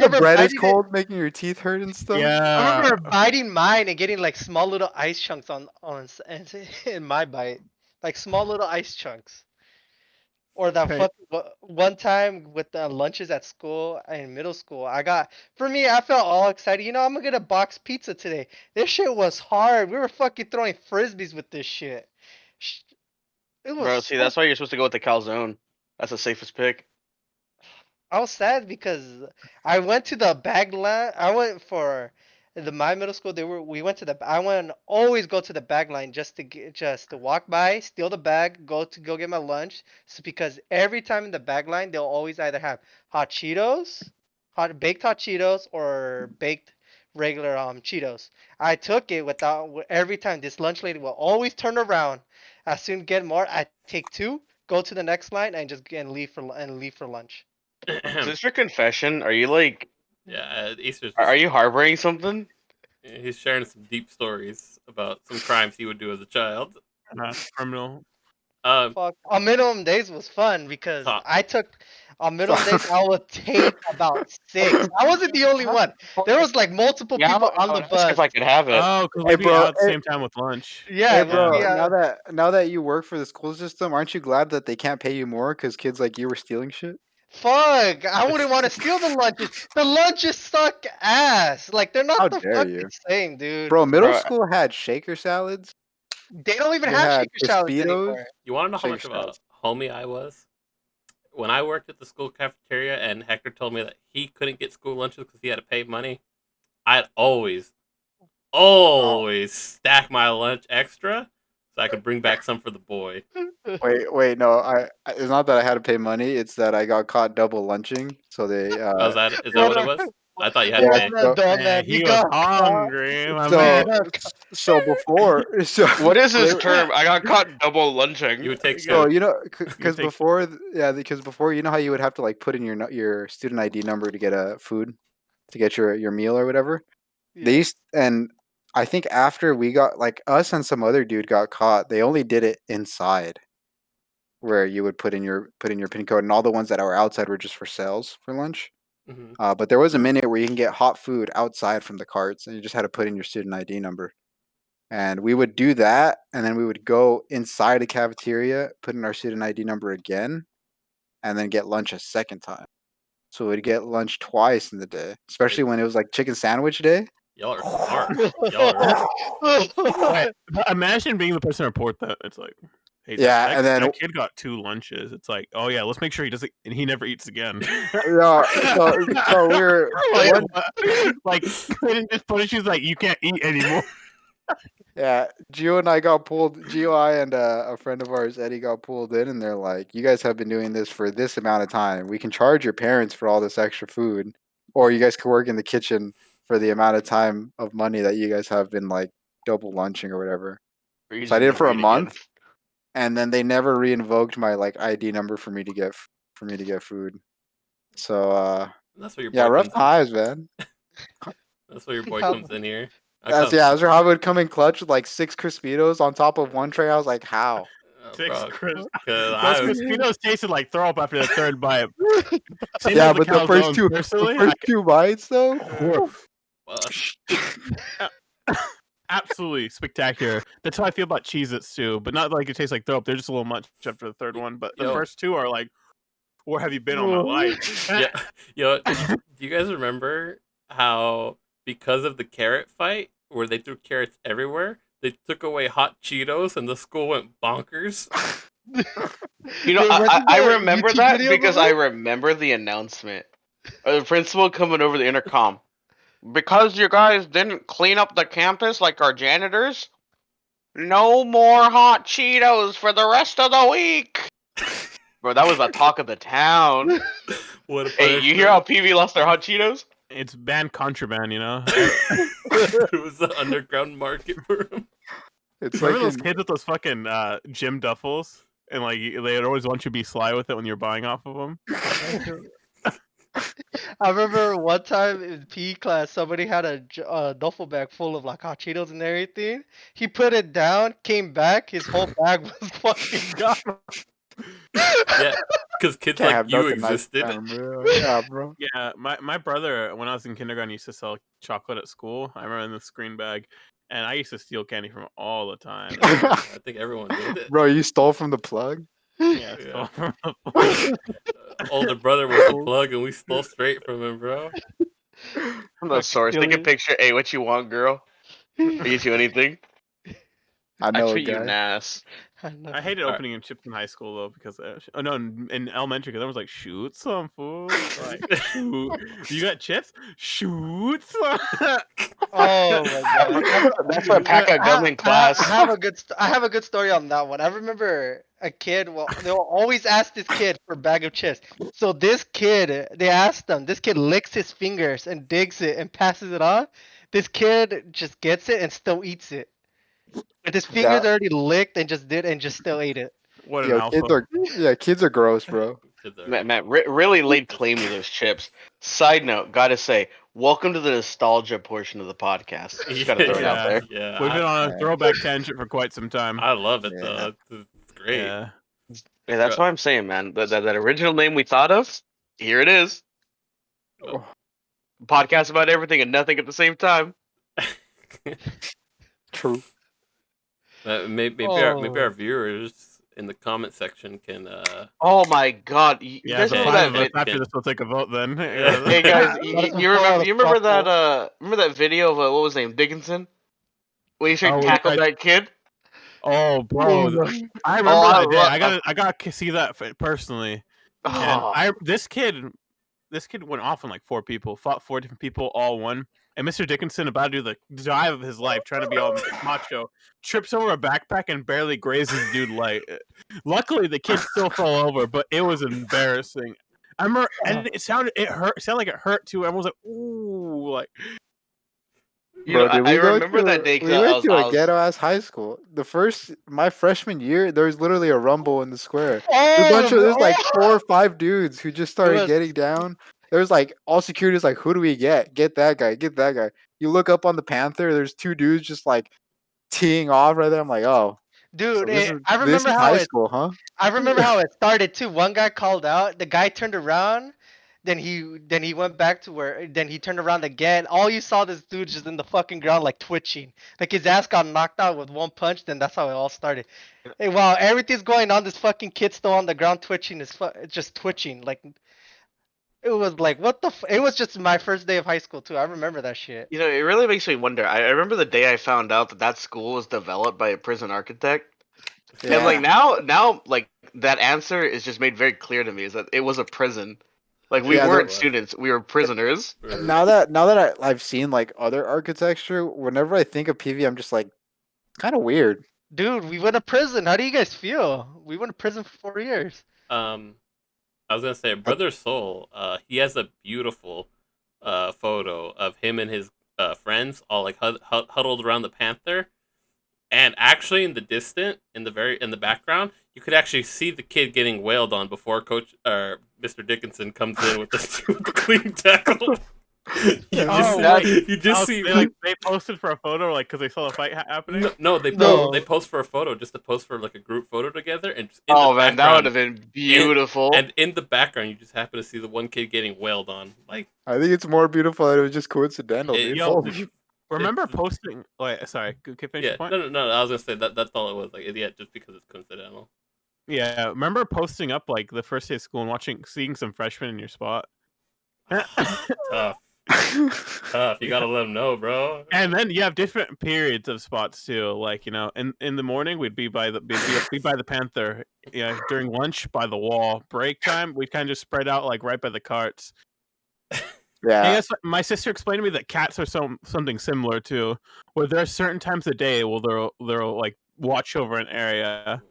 The bread is biting cold, making your teeth hurt and stuff. I Yeah. remember biting mine and getting like small little ice chunks on in my bite. like small little ice chunks. Or that Okay. one time with the lunches at school in middle school, for me, I felt all excited. I'm gonna get a box pizza today. This shit was hard. We were fucking throwing frisbees with this shit. Sh- It was Bro, see, so that's why you're supposed to go with the calzone. That's the safest pick. I was sad because I went to the bag line. I went for my middle school. We went to the. I went always go to the bag line just to walk by, steal the bag, go get my lunch. So because every time in the bag line, they'll always either have hot Cheetos, hot Cheetos, or baked regular Cheetos. I took it without every time. This lunch lady will always turn around. As soon get more, I take two, go to the next line, and just leave for lunch. Is this your confession? Are you like, Yeah, Easter's are just you harboring something? he's sharing some deep stories about some crimes he would do as a child. Criminal. Fuck. On minimum days was fun because Top. I took on minimum days I would take about 6. I wasn't the only one. There was like multiple Yeah, people I on the would ask if bus. I could have it. Oh, because Hey, we'd be bro. out at the same time with lunch. Yeah, Hey, we'd bro. be Now that you work for the school system, aren't you glad that they can't pay you more because kids like you were stealing shit? fuck. I wouldn't want to steal the lunches. The lunches suck ass. Like they're How not the dare you, fucking same, dude. bro? Middle Bro, school had shaker salads. They don't even They have had shaker salads Crispitos. anymore. You want to know how Shaker much of a salads. homie I was? When I worked at the school cafeteria and Hector told me that he couldn't get school lunches because he had to pay money, I'd always stack my lunch extra so I could bring back some for the boy. Wait, no. It's not that I had to pay money. It's that I got caught double lunching. So they Oh, is that what it was? I thought you had to yeah. pay. So, Dumbass. He was hungry, my so man. so before so what is this they- term? I got caught double lunching. You would take so soup. because take- before because before you know how you would have to like put in your student ID number to get a food to get your meal or whatever. They used and I think after we got like us and some other dude got caught, they only did it inside where you would put in your pin code, and all the ones that were outside were just for sales for lunch. Mhm. But there was a minute where you can get hot food outside from the carts, and you just had to put in your student ID number. And we would do that, and then we would go inside the cafeteria, put in our student ID number again, and then get lunch a second time. So we'd get lunch twice in the day, especially when it was like chicken sandwich day. Y'all are smart. Y'all are. Wait, but imagine being the person to report that. It's like, hey, Yeah, that, and then that kid got 2 lunches. It's like, oh yeah, let's make sure he doesn't, and he never eats again. yeah, so we were like, one, like, they didn't just punish you like you can't eat anymore. yeah. Gio and I got pulled. Gio, I and a friend of ours, Eddie, got pulled in, and they're like, "You guys have been doing this for this amount of time. We can charge your parents for all this extra food, or you guys can work in the kitchen for the amount of time of money that you guys have been like double lunching or whatever." Or you So I just did it never for a ate again. month, and then they never re-invoked my like ID number for me to get food. So That's where your yeah, boy rough comes in. times, man. That's where your boy Yeah. comes in here. That's where I would come in clutch with like 6 Crispitos on top of one tray. I was like, how? 6 Bro, crisp. 'cause Those I Crispitos tasted like throw up after the third bite. Same Yeah, with but the first calzones, two, personally, the first 2 bites though. absolutely spectacular. That's how I feel about Cheez-Its too, but not like it tastes like throw up. They're just a little much after the third one. But the Yo. first 2 are like, where have you been all my life? yeah, do you guys remember how because of the carrot fight where they threw carrots everywhere, they took away hot Cheetos and the school went bonkers? You know, Dude, wasn't I there a remember YouTube that video because of I it? remember the announcement. The principal coming over the intercom. Because you guys didn't clean up the campus like our janitors, no more hot Cheetos for the rest of the week. Bro, that was the talk of the town. What a Hey, you hear how punishment. PV lost their hot Cheetos? It's banned contraband, you know. It was the underground market for them. It's Remember like those in, kids with those fucking gym duffels, and like they'd always want you to be sly with it when you're buying off of them. I remember one time in PE class, somebody had a duffel bag full of like hot Cheetos and everything. He put it down, came back, his whole bag was fucking gone. Yeah, because kids can't like have you nothing nice existed. time, bro. Yeah, bro. Yeah, my brother when I was in kindergarten used to sell chocolate at school. I remember in the screen bag, and I used to steal candy from all the time. I think everyone did. Bro, you stole from the plug? Yeah, Yeah. stole from the plug. Older brother was the plug, and we stole straight from him, bro. From the source. Take a picture. Hey, what you want, girl? I get you anything? I I know a treat you guy. nice. I hated Alright. opening chips in high school though because no, in elementary because I was like, shoot some fool, like shoot, you got chips, shoot some. Oh my god. That's why I pack a gum in class. I have a I have a good story on that one. I remember a kid. Well, they'll always ask this kid for a bag of chips. So this kid, they asked him. This kid licks his fingers and digs it and passes it on. This kid just gets it and still eats it. But his fingers Yeah. already licked and just did and just still ate it. What an Yo, alpha! kids are gross, bro. Kids are- Matt really laid claim to those chips. Side note, gotta say, welcome to the nostalgia portion of the podcast. Just gotta throw it out there. Yeah, We've been on a Yeah. throwback tangent for quite some time. I love it Yeah. though. It's great. Yeah. Yeah, that's what I'm saying, man. That original name we thought of, here it is. Oh, Podcast about everything and nothing at the same time. true. Maybe our viewers in the comment section can. Oh my god. You Yeah, guys the Yeah, remember five that of us vid- after this will take a vote then. Hey guys, Let us you know remember the you remember softball. that remember that video of what was his name, Dickinson? When he Oh, we tackled tried- that kid? Oh, bro, I remember Oh, that day. I I gotta see that personally. And Oh, this kid went off on like 4 people, fought 4 different people, all won. And Mr. Dickinson, about to do the drive of his life, trying to be all macho, trips over a backpack and barely grazes the dude light. Luckily, the kid still fell over, but it was embarrassing. I remember, and it sounded like it hurt too. Everyone was like, "Ooh!" Like, you know, Bro, did I we go remember to that day we because went to I a was ghetto ass high school. My freshman year, there was literally a rumble in the square. Oh, There's like 4 or 5 dudes who just started was- getting down. There was like all security is like, who do we get? Get that guy, get that guy. You look up on the Panther, there's 2 dudes just like teeing off right there. I'm like, oh, so dude, I this remember is how high it. school, huh? I remember how it started too. One guy called out. The guy turned around. Then he went back to where. Then he turned around again. All you saw this dude just in the fucking ground like twitching. Like his ass got knocked out with one punch. Then that's how it all started. Hey, wow, everything's going on. This fucking kid's still on the ground twitching. Just twitching. Like it was like what the. It was just my first day of high school too. I remember that shit. you know, it really makes me wonder. I remember the day I found out that school was developed by a prison architect. And like now, like that answer is just made very clear to me is that it was a prison. Like we Yeah, weren't there- students, we were prisoners. Now that I've seen like other architecture, whenever I think of PV, I'm just like, kind of weird. Dude, we went to prison. How do you guys feel? We went to prison for 4 years. I was gonna say, Brother Soul. He has a beautiful photo of him and his friends all like huddled around the Panther. And actually, in the background, you could actually see the kid getting wailed on before Coach Mr. Dickinson comes in with the, with the clean tackle. You just see they posted for a photo, like because they saw the fight happening. no, they post for a photo, just to post for like a group photo together, and just in Oh the man, that would background- have been beautiful. And in the background, you just happen to see the one kid getting wailed on. Like, I think it's more beautiful that it was just coincidental, It- dude. Yo, Holy did you remember It's- posting? Wait, sorry, can you finish yeah, the point? no. I was gonna say that's all it was. Like, yeah, just because it's coincidental. Yeah, remember posting up like the first day of school and seeing some freshmen in your spot. Tough. You gotta let them know, bro. And then you have different periods of spots too. Like in the morning we'd be by the Panther. Yeah, during lunch by the wall. Break time we'd kind of just spread out like right by the carts. yeah. I guess my sister explained to me that cats are something similar too, where there are certain times of day where they'll like watch over an area.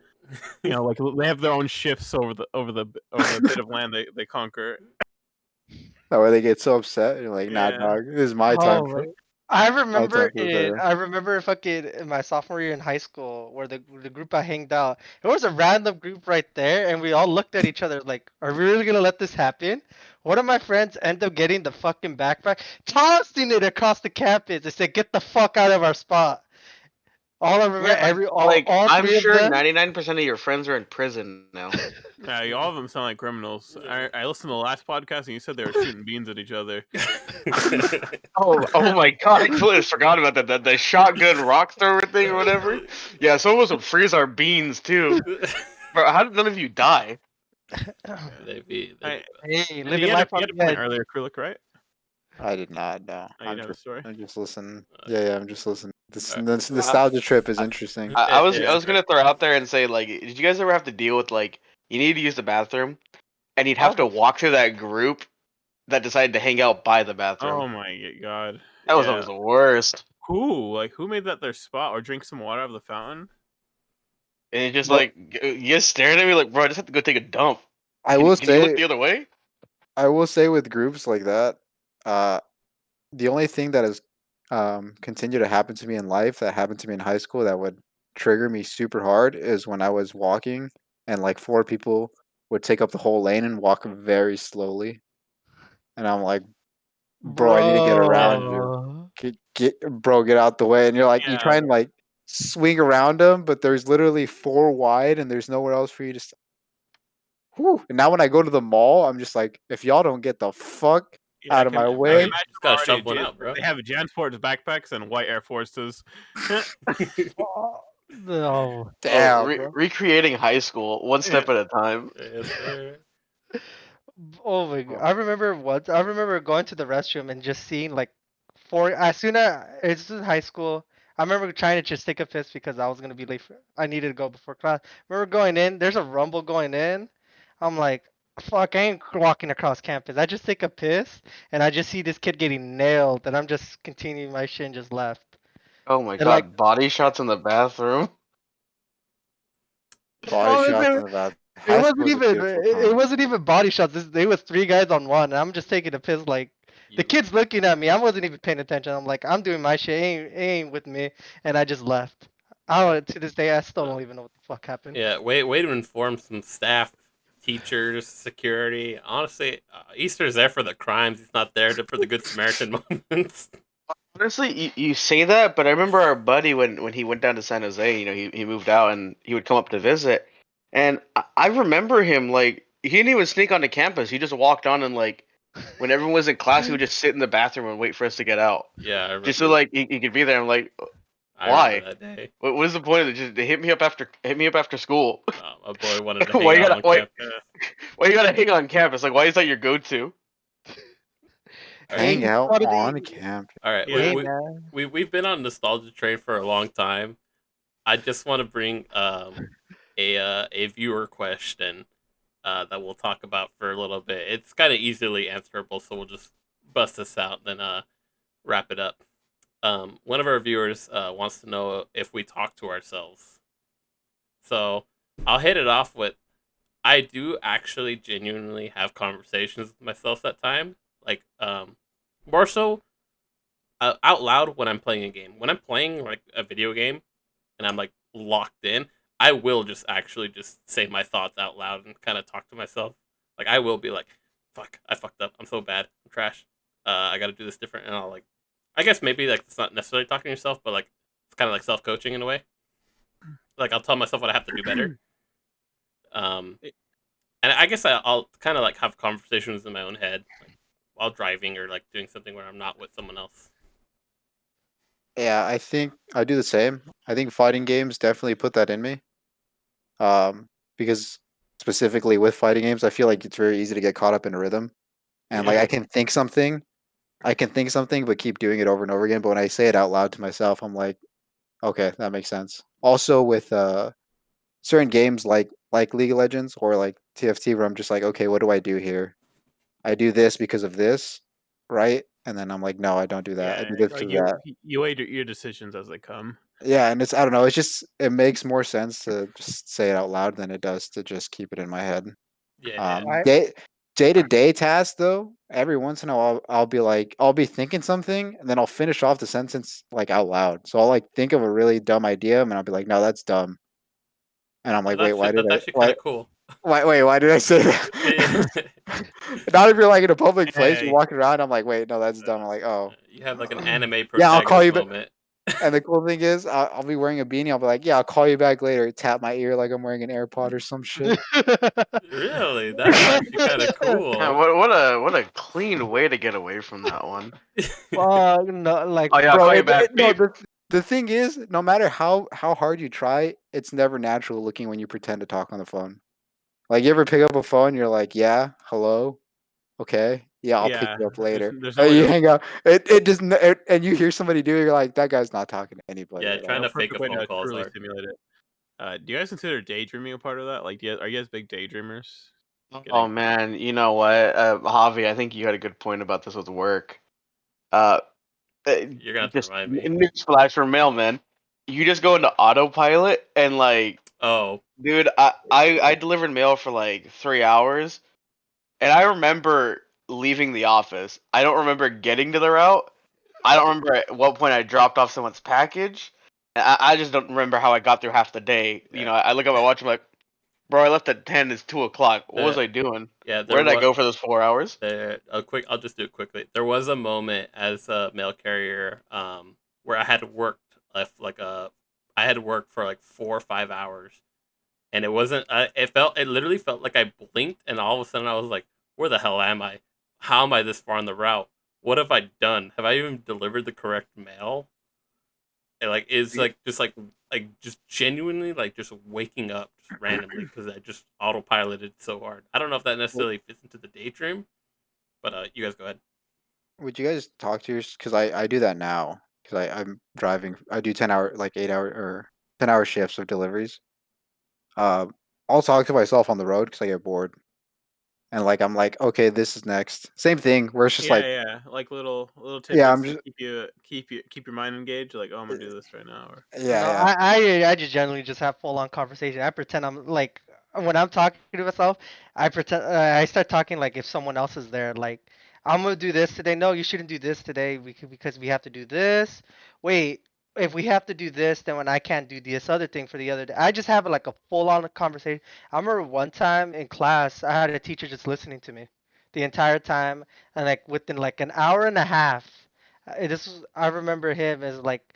Like they have their own shifts over the bit of land they conquer. That way they get so upset. And you're like, nah, Yeah. dog. This is my time. Oh, I remember for better. I remember fucking in my sophomore year in high school where the group I hanged out. It was a random group right there, and we all looked at each other like, "Are we really gonna let this happen?" One of my friends ended up getting the fucking backpack, tossing it across the campus. They said, "Get the fuck out of our spot." All I remember, Yeah, all I'm three of sure them. 99% of your friends are in prison now. Yeah, all of them sound like criminals. I listened to the last podcast and you said they were shooting beans at each other. Oh my god! I totally forgot about that. The shotgun rock thrower thing or whatever. Yeah, some of us would freeze our beans too. Bro, how did none of you die? They'd be I, Hey, and living you had life a on the point edge. earlier, Krulik, right? I did not. No, Oh, you didn't have a story. I'm just listening. Yeah, I'm just listening. This Alright. nostalgia trip is interesting. I was Yeah. gonna throw out there and say like, did you guys ever have to deal with like you need to use the bathroom and you'd have to walk through that group that decided to hang out by the bathroom? Oh my god. That was Yeah. always the worst. Who made that their spot or drink some water out of the fountain? And it just But like you guys staring at me like, bro, I just have to go take a dump. I will Can you look say, the other way? with groups like that, the only thing that has continued to happen to me in life that happened to me in high school that would trigger me super hard is when I was walking and like four people would take up the whole lane and walk very slowly, and I'm like, bro, I need to get around you. Bro. Get out the way. And you're like, you Yeah. try and like swing around them, but there's literally four wide and there's nowhere else for you to. Whew. And now when I go to the mall, I'm just like, if y'all don't get the fuck Yeah, out of my I Bro, way, you imagine just gotta already shove one out, bro. they have Jansport's backpacks and white Air Forces. Oh, no. damn, bro. Recreating high school one Yeah. step at a time. Yes, sir. Oh my god. Oh, I remember going to the restroom and just seeing like four as soon as it's in high school. I remember trying to just take a piss because I was gonna be late I needed to go before class. Remember going in, there's a rumble going in. I'm like, fuck, I ain't walking across campus. I just take a piss and I just see this kid getting nailed and I'm just continuing my shit and just left. Oh my And like god, body shots in the bathroom. body oh, shots in the bath. it High school wasn't was a even beautiful it time. wasn't even body shots. They was three guys on one, and I'm just taking a piss. Like the You, kid's looking at me. I wasn't even paying attention. I'm like, I'm doing my shit. It ain't with me, and I just left. I don't. To this day, I still don't even know what the fuck happened. yeah, way to inform some staff, teachers, security. Honestly, Easter's there for the crimes. He's not there for the good Samaritan moments. Honestly, you say that, but I remember our buddy when he went down to San Jose. You know, he moved out and he would come up to visit, and I remember him like he didn't even sneak onto campus. He just walked on and like when everyone was in class, he would just sit in the bathroom and wait for us to get out, Yeah, I just so remember. like he could be there. I'm like, I remember why? that day. What is the point of it? Just hit me up after school. My boy wanted to why hang you out gotta on why, campus. why you gotta hang on campus? Like, why is that your go-to? All right, Hey, Hang he out wanted on to. campus. all right. Yeah. Hey man. We've been on nostalgia train for a long time. I just want to bring a viewer question that we'll talk about for a little bit. It's kind of easily answerable, so we'll just bust this out, then wrap it up. One of our viewers wants to know if we talk to ourselves. So I'll hit it off with I do actually genuinely have conversations with myself at time, like more so out loud when I'm playing a game. When I'm playing like a video game and I'm like locked in, I will just actually just say my thoughts out loud and kind of talk to myself. Like I will be like, "Fuck, I fucked up. I'm so bad. I'm trash. I got to do this different." And I'll like, I guess maybe like it's not necessarily talking to yourself, but like it's kind of like self coaching in a way. Like I'll tell myself what I have to do better. And I guess I'll kind of like have conversations in my own head, like while driving or like doing something where I'm not with someone else. Yeah, I think I do the same. I think fighting games definitely put that in me. Because specifically with fighting games, I feel like it's very easy to get caught up in a rhythm. And like Yeah. I can think something, but keep doing it over and over again. But when I say it out loud to myself, I'm like, okay, that makes sense. Also with certain games like League of Legends or like TFT, where I'm just like, okay, what do I do here? I do this because of this, right? And then I'm like, no, I don't do that. I Yeah, do this like because of that. you weigh your decisions as they come. Yeah, and it's I don't know. It's just it makes more sense to just say it out loud than it does to just keep it in my head. Yeah. I Day to day tasks though, every once in a while I'll be like I'll be thinking something and then I'll finish off the sentence like out loud. So I'll like think of a really dumb idea and I'll be like, no, that's dumb. And I'm like, wait, That's actually kind of cool. why did I say that? Yeah. Not if you're like in a public place, you're Hey, walking around. I'm like, wait, no, that's dumb. I'm like, oh, You have like an anime yeah, I'll call protagonist you back. moment. And the cool thing is, I'll be wearing a beanie. I'll be like, "Yeah, I'll call you back later." Tap my ear like I'm wearing an AirPod or some shit. Really? That's actually kind of Yeah, cool. what a clean way to get away from that one. No, like Oh yeah, I'll Bro, call you back. no. Beep. The thing is, no matter how hard you try, it's never natural looking when you pretend to talk on the phone. Like, you ever pick up a phone, you're like, "Yeah, hello, okay, yeah, I'll pick Yeah, you up later." there's And you no hang up. It just and you hear somebody do it, you're like, "That guy's not talking to anybody Yeah, at trying all." no to fake perfect a way phone to call is truly hard. simulate it. Do you guys consider daydreaming a part of that? Like, are you guys big daydreamers? Oh man, you know what, Javi? I think you had a good point about this with work. Uh, You're gonna have to just remind me. newsflash for mailman. You just go into autopilot and like, Oh, dude, I delivered mail for like 3 hours, and I remember leaving the office. I don't remember getting to the route. I don't remember at what point I dropped off someone's package. I just don't remember how I got through half the day. You yeah. know, I look at my watch. I'm like, bro, I left at 10. It's 2 o'clock. What was The I doing? yeah, Where there did I was go for those 4 hours? a quick. I'll just do it quickly. There was a moment as a mail carrier, where I had worked I had worked for like 4 or 5 hours, and it wasn't. It literally felt like I blinked, and all of a sudden I was like, "Where the hell am I? How am I this far on the route? What have I done? Have I even delivered the correct mail?" And like it's just genuinely like just waking up just randomly because I just autopiloted so hard. I don't know if that necessarily fits into the daydream, but you guys go ahead. Would you guys talk to yours? Because I do that now. Because I'm driving. I do 10 hour, like 8 hour or 10 hour shifts of deliveries. Um, I'll talk to myself on the road because I get bored. And like I'm like, okay, this is next. Same thing. Where it's just Yeah, like, yeah, like little yeah, I'm tidbits to just keep your mind engaged. Like, oh, I'm gonna do this right now. Or No, yeah, I just generally just have full on conversation. I pretend I'm like when I'm talking to myself, I pretend I start talking like if someone else is there. Like I'm gonna do this today. No, you shouldn't do this today because we have to do this. Wait, if we have to do this, then when I can't do this other thing for the other day, I just have like a full on conversation. I remember one time in class, I had a teacher just listening to me the entire time, and like within like an hour and a half, I remember him as like.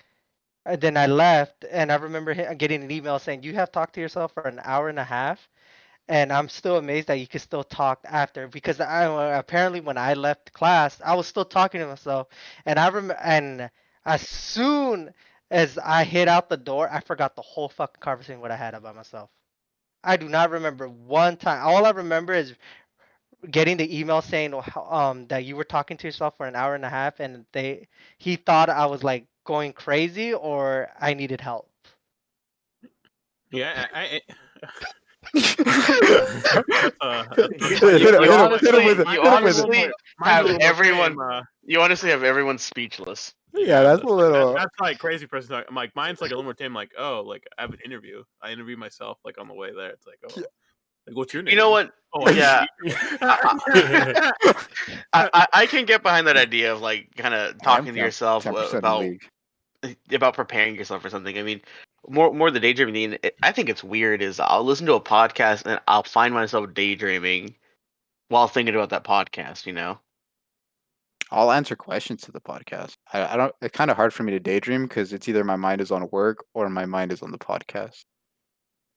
And then I left, and I remember getting an email saying, "You have talked to yourself for an hour and a half," and I'm still amazed that you could still talk after because apparently when I left class, I was still talking to myself, and and as soon as I hit out the door, I forgot the whole fucking conversation what I had about myself. I do not remember one time. All I remember is getting the email saying that you were talking to yourself for an hour and a half, and he thought I was like going crazy or I needed help. yeah, yeah. that's my hit, him, You him, hit him honestly, with it. you Hit him mine's a with it. little more honestly mine's a have little more tame. everyone. You honestly have everyone speechless. Yeah, Yeah, that's a little. that's like crazy person talk. I'm like mine's like a little more tame. Like, oh, like I have an interview. I interview myself like on the way there. It's like, oh, like what's your You know name? what? Oh, I'm Yeah, Steve. I can get behind that idea of like kind of I'm talking to yourself 10% in league. about preparing yourself for something. I mean, more the daydreaming thing. I think it's weird. Is I'll listen to a podcast and I'll find myself daydreaming while thinking about that podcast. You know. I'll answer questions to the podcast. I don't. It's kind of hard for me to daydream because it's either my mind is on work or my mind is on the podcast.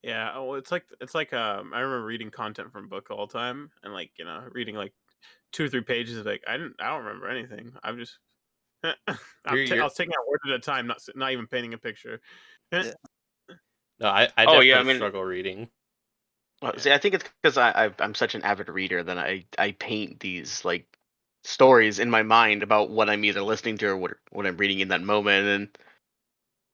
Yeah, oh, it's like I remember reading content from book all the time and like reading like 2 or 3 pages. Like I don't remember anything. I'm just I you're was taking out word at a time, not even painting a picture. Yeah. no, I Oh yeah, I definitely mean, struggle reading. see, Yeah. I think it's because I'm such an avid reader that I paint these like stories in my mind about what I'm either listening to or what I'm reading in that moment, and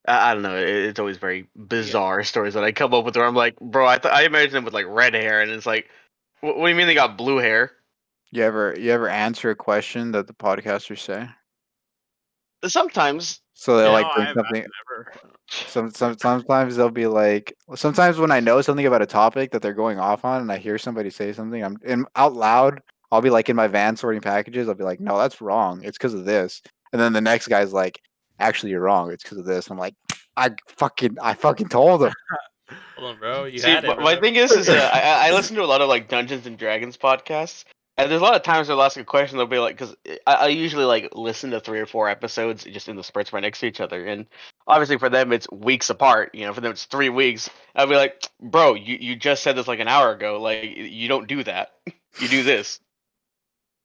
I don't know. It's always very Yeah. bizarre stories that I come up with where I'm like, bro, I imagine them with like red hair, and it's like, what do you mean they got blue hair? You ever answer a question that the podcasters say? Sometimes, So they No, like bring I've something. never. Sometimes they'll be like. Sometimes when I know something about a topic that they're going off on, and I hear somebody say something, out loud. I'll be like in my van sorting packages. I'll be like, no, that's wrong. It's because of this. And then the next guy's like, actually, you're wrong. It's because of this. I'm like, I fucking told him. Hold on, bro. You see, had it, my bro. thing is I listen to a lot of like Dungeons and Dragons podcasts, And there's a lot of times they'll ask a question, they'll be like, because I usually like listen to 3 or 4 episodes just in the spurts right next to each other, and obviously for them it's weeks apart. For them it's 3 weeks. I'll be like, bro, you just said this like an hour ago. Like you don't do that. You do this.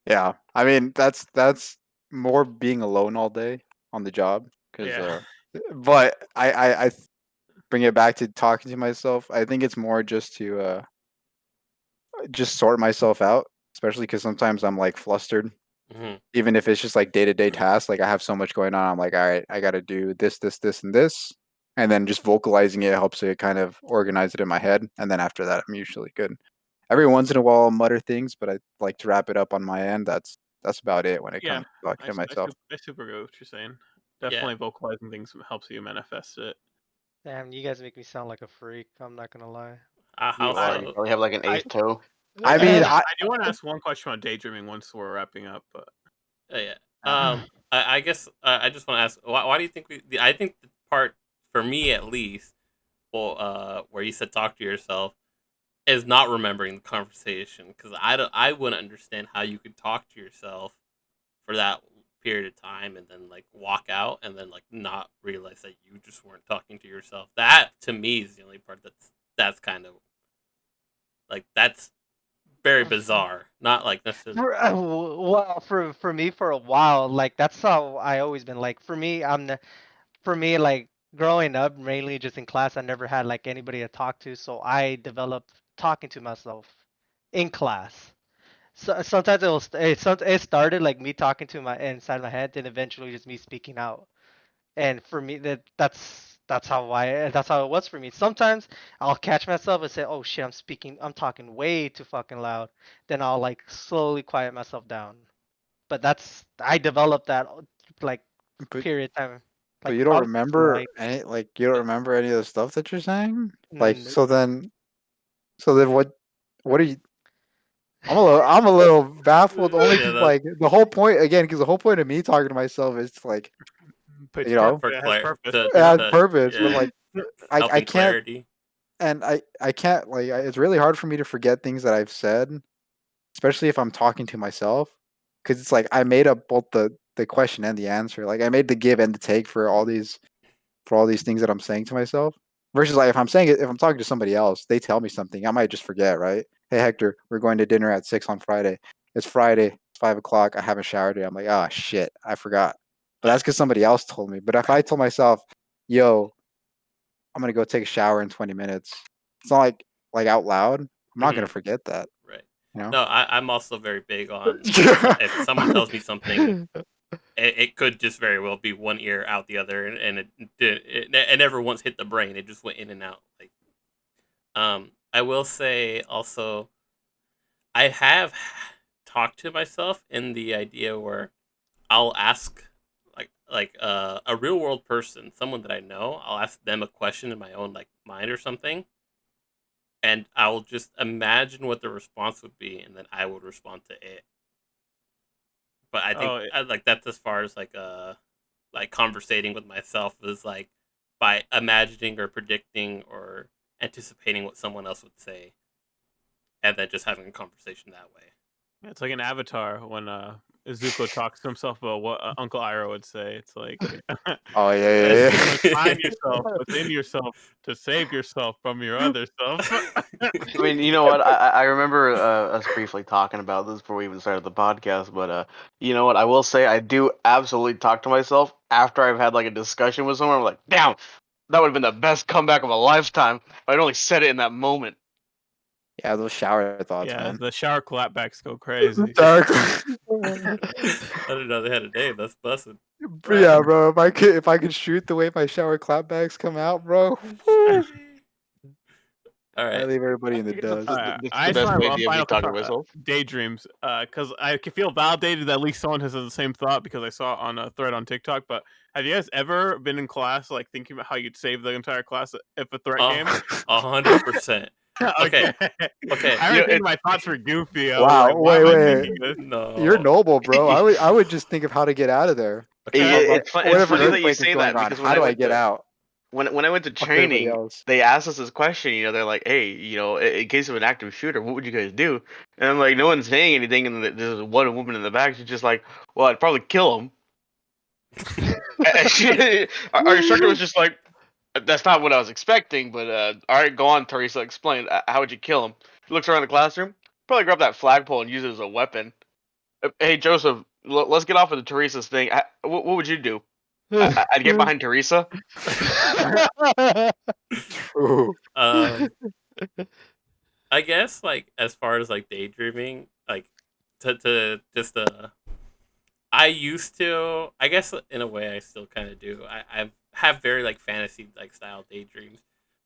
Yeah, I mean that's more being alone all day on the job. Because, Yeah. but bring it back to talking to myself. I think it's more just to just sort myself out, especially because sometimes I'm like flustered. Hmm. Even if it's just like day to day tasks, like I have so much going on. I'm like, all right, I got to do this, this, this, and this, and then just vocalizing it helps it kind of organize it in my head. And then after that, I'm usually good. Every once in a while, I'll mutter things, but I like to wrap it up on my end. That's about it when it Yeah. comes to talking to myself. I super get what you're saying. Yeah. Definitely vocalizing things helps you manifest it. Damn, you guys make me sound like a freak. I'm not gonna lie. How You are. You so? probably have like an I- eighth toe. I mean, I do want to ask one question about daydreaming once we're wrapping up, but Yeah. I guess I just want to ask, why do you think I think the part for me at least, well, where you said talk to yourself, is not remembering the conversation, because I wouldn't understand how you could talk to yourself for that period of time and then like walk out and then like not realize that you just weren't talking to yourself. That to me is the only part that's kind of like that's very bizarre. Not like necessarily. Well, for me, for a while, like that's how I always been. Like for me, like growing up, mainly just in class, I never had like anybody to talk to, so I developed talking to myself in class. So sometimes it started like me talking to my inside my head, then eventually just me speaking out. And for me, that's how it was for me. Sometimes I'll catch myself and say, "Oh shit, I'm talking way too fucking loud." Then I'll like slowly quiet myself down. But I developed that like but period of time, but like you don't probably since remember any like you don't remember any of the stuff that you're saying. Like nope. so then what are you? I'm a little baffled only Yeah, because that's like the whole point again because the whole point of me talking to myself is to, like it's you know for it has purpose. to it has Yeah. purpose, but yeah, like I helping can't clarity. and I can't it's really hard for me to forget things that I've said, especially if I'm talking to myself, because it's like I made up both the question and the answer. Like I made the give and the take for all these things that I'm saying to myself. Versus like if I'm talking to somebody else, they tell me something, I might just forget, right? Hey Hector, we're going to dinner at 6 on Friday. It's Friday, it's 5 o'clock. I haven't showered yet. I'm like, oh shit, I forgot. But that's because somebody else told me. But if I told myself, yo, I'm gonna go take a shower in 20 minutes, it's not like out loud. I'm not Hmm. gonna forget that, Right. you know? No, I'm also very big on if someone tells me something, Mhm. it could just very well be one ear out the other, and it never once hit the brain. It just went in and out. Like, I will say also, I have talked to myself in the idea where I'll ask a real world person, someone that I know, I'll ask them a question in my own like mind or something, and I'll just imagine what the response would be, and then I would respond to it. But I think Oh, like that's as far as like conversating with myself is like by imagining or predicting or anticipating what someone else would say, and then just having a conversation that way. it's like an avatar when Izuku talks to himself about what Uncle Iroh would say. It's like Oh it's yeah, just yeah, like find yourself within yourself to save yourself from your other self. I mean, you know what? I remember us briefly talking about this before we even started the podcast, but you know what? I will say I do absolutely talk to myself after I've had like a discussion with someone. I'm like, damn, that would have been the best comeback of a lifetime. If I'd only said it in that moment. yeah. Those shower thoughts, Yeah, man. the shower clapbacks go crazy. Dark. I didn't know they had a name. That's busted. But yeah, bro. If I could shoot the way my shower clapbacks come out, bro, woo, All I right. leave everybody in the I guess dust. this is I the just best want a idea of me final talking to myself. daydreams, because I can feel validated that at least someone has the same thought because I saw it on a thread on TikTok. But have you guys ever been in class like thinking about how you'd save the entire class if a threat came? 100%. Okay. Okay. Okay. I You know, already think my thoughts were goofy. I was Wow, like, why am I wait. thinking this? You're No. noble, bro. I would just think of how to get out of there. Okay. Like, It's fun. what It's if an funny that you earthquake is say going that on? because when How I do I went get to out? when I went to Fuck everybody training, else. they asked us this question. They're like, "Hey, in case of an active shooter, what would you guys do?" And I'm like, "No one's saying anything." And there's one woman in the back. She's just like, "Well, I'd probably kill him." Our instructor was just like, "That's not what I was expecting." But all right, go on, Teresa. Explain. How would you kill him? He looks around the classroom. Probably grab that flagpole and use it as a weapon. Hey, Joseph, let's get off of the Teresa's thing. What would you do? I'd get behind Teresa. Ooh. I guess like as far as like daydreaming, like to just I used to. I guess in a way, I still kind of do. I have very like fantasy like style daydreams.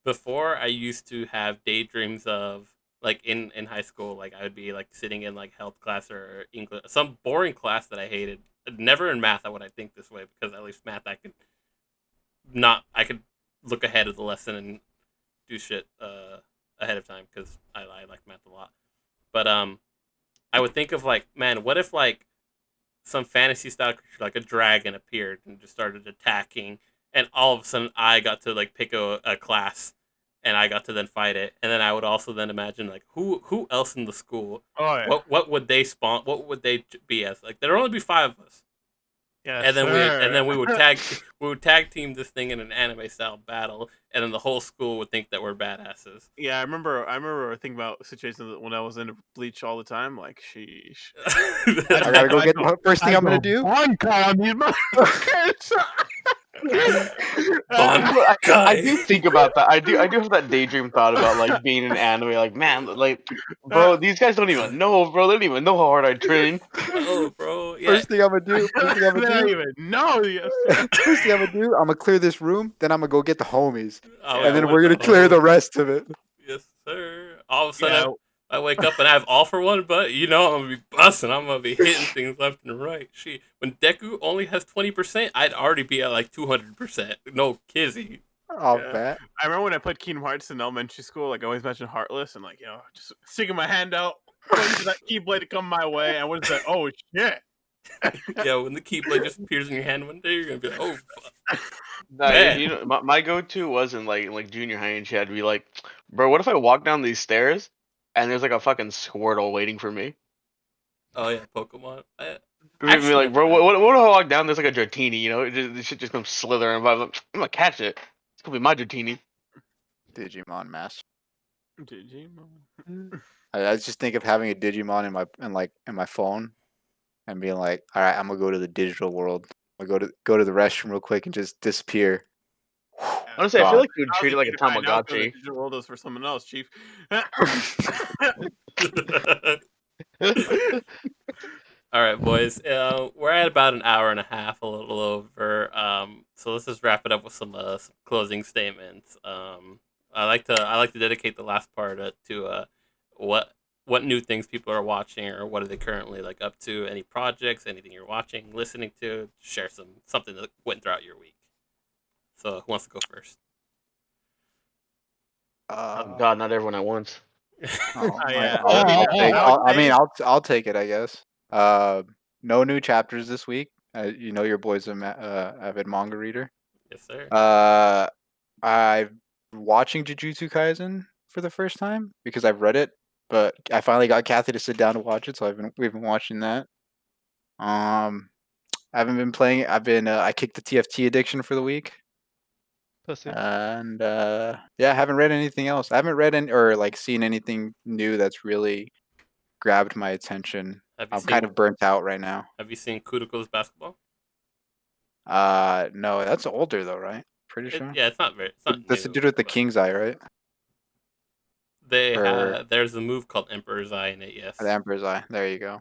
Before, I used to have daydreams of like in high school, like I would be like sitting in like health class or English, some boring class that I hated. Never in math, I would I think this way because at least math I could look ahead of the lesson and do shit ahead of time because I like math a lot. But I would think of like, man, what if like some fantasy style creature like a dragon appeared and just started attacking, and all of a sudden I got to like pick a class, and I got to then fight it, and then I would also then imagine like who else in the school, Oh yeah. what would they spawn, what would they be as, like there'd only be five of us, Yes, and then sir. we would tag team this thing in an anime style battle, and then the whole school would think that we're badasses. Yeah, I remember thinking about situations when I was in Bleach all the time. Like, sheesh. I gotta go get the first thing I I'm gonna go do. Bankai on these motherfuckers. I do think about that. I do have that daydream thought about like being in anime. Like, man, like, bro, these guys don't even know, bro. They don't even know how hard I train. Oh, bro, yeah. First thing I'm gonna do. First thing I'm They gonna don't do. even know. Yes. First thing I'm gonna do. I'm gonna clear this room. Then I'm gonna go get the homies, I and then went we're gonna the clear the whole- rest of it. Yes, sir. All of a sudden, Yeah. I wake up and I have all for one, but you know I'm gonna be busting. I'm gonna be hitting things left and right. She when Deku only has 20%, I'd already be at like 200%. No kizzy. Off Yeah. bat. I remember when I played Kingdom Hearts in elementary school. Like, I always mentioned Heartless, and like, just sticking my hand out, waiting for that Keyblade to come my way. And what is that? Oh shit! Yeah, when the Keyblade just appears in your hand one day, you're gonna be like, oh, Nah, man. my go-to was in like junior high and shit. I'd be like, bro, what if I walk down these stairs and there's like a fucking Squirtle waiting for me? Oh yeah, Pokemon. I'd be Actually, like, never bro, had. what if I walk down? There's like a Dratini, this shit just comes slithering by. I'm gonna catch it. It's gonna be my Dratini. Digimon Master. Digimon. I just think of having a Digimon in my phone, and being like, all right, I'm gonna go to the digital world. I'm gonna go to the restroom real quick and just disappear. Honestly, I feel God. like you would treat it like a Now it's Tamagotchi. the digital world is for someone else, Chief. All right, boys. We're at about an hour and a half, a little over. So let's just wrap it up with some closing statements. I like to dedicate the last part to what new things people are watching, or what are they currently like up to? Any projects, anything you're watching, listening to? Share something that went throughout your week. So who wants to go first? Oh God, not everyone at once. Yeah. I'll take it, I guess. No new chapters this week. Your boy's a avid manga reader. Yes, sir. I'm watching Jujutsu Kaisen for the first time because I've read it, but I finally got Kathy to sit down to watch it, so we've been watching that. I haven't been playing it. I kicked the TFT addiction for the week. Pussy. And I haven't read anything else. I haven't read or like seen anything new that's really grabbed my attention. I'm kind of burnt out right now. Have you seen Kudoko's basketball? No, that's older though, right? Pretty sure. Yeah, it's not That's the new, dude with the but King's Eye, right? there's a move called Emperor's Eye in it. Yes. The Emperor's Eye. There you go,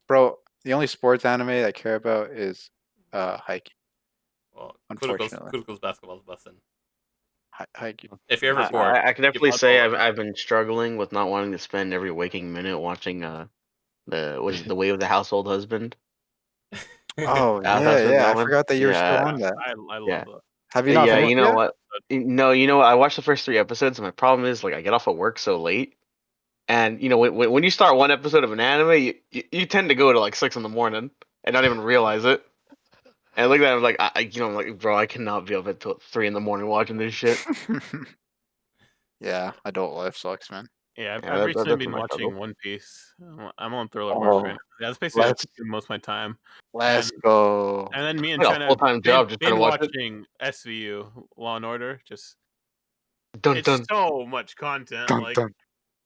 bro. The only sports anime I care about is Haikyuu. Well, Unfortunately, Kudoko's basketball is busting. Haikyuu. If you're ever bored, I can definitely give say up. I've been struggling with not wanting to spend every waking minute watching the Way of the Household Husband. Oh That's been yeah. I going. forgot that you were still Yeah, on that. I love yeah. that. Have you not Yeah, finished you know yet? what? No, you know what? I watched the first 3 episodes, and my problem is like I get off of work so late, and when you start one episode of an anime, you tend to go to like 6 in the morning and not even realize it. And I looked at him like, I'm like, bro, I cannot be up until 3 in the morning watching this shit. Yeah, adult life sucks, man. Yeah, I've, Yeah, I've recently that's been my watching struggle. One Piece. I'm on Thriller Bark Oh, right now. Yeah, that's basically let's consumed most of my time. let's And go. and then me and I got a China have full-time been, job just trying been to watch it. watching SVU, Law and Order. Just Dun it's dun. so much content. Dun, Like dun.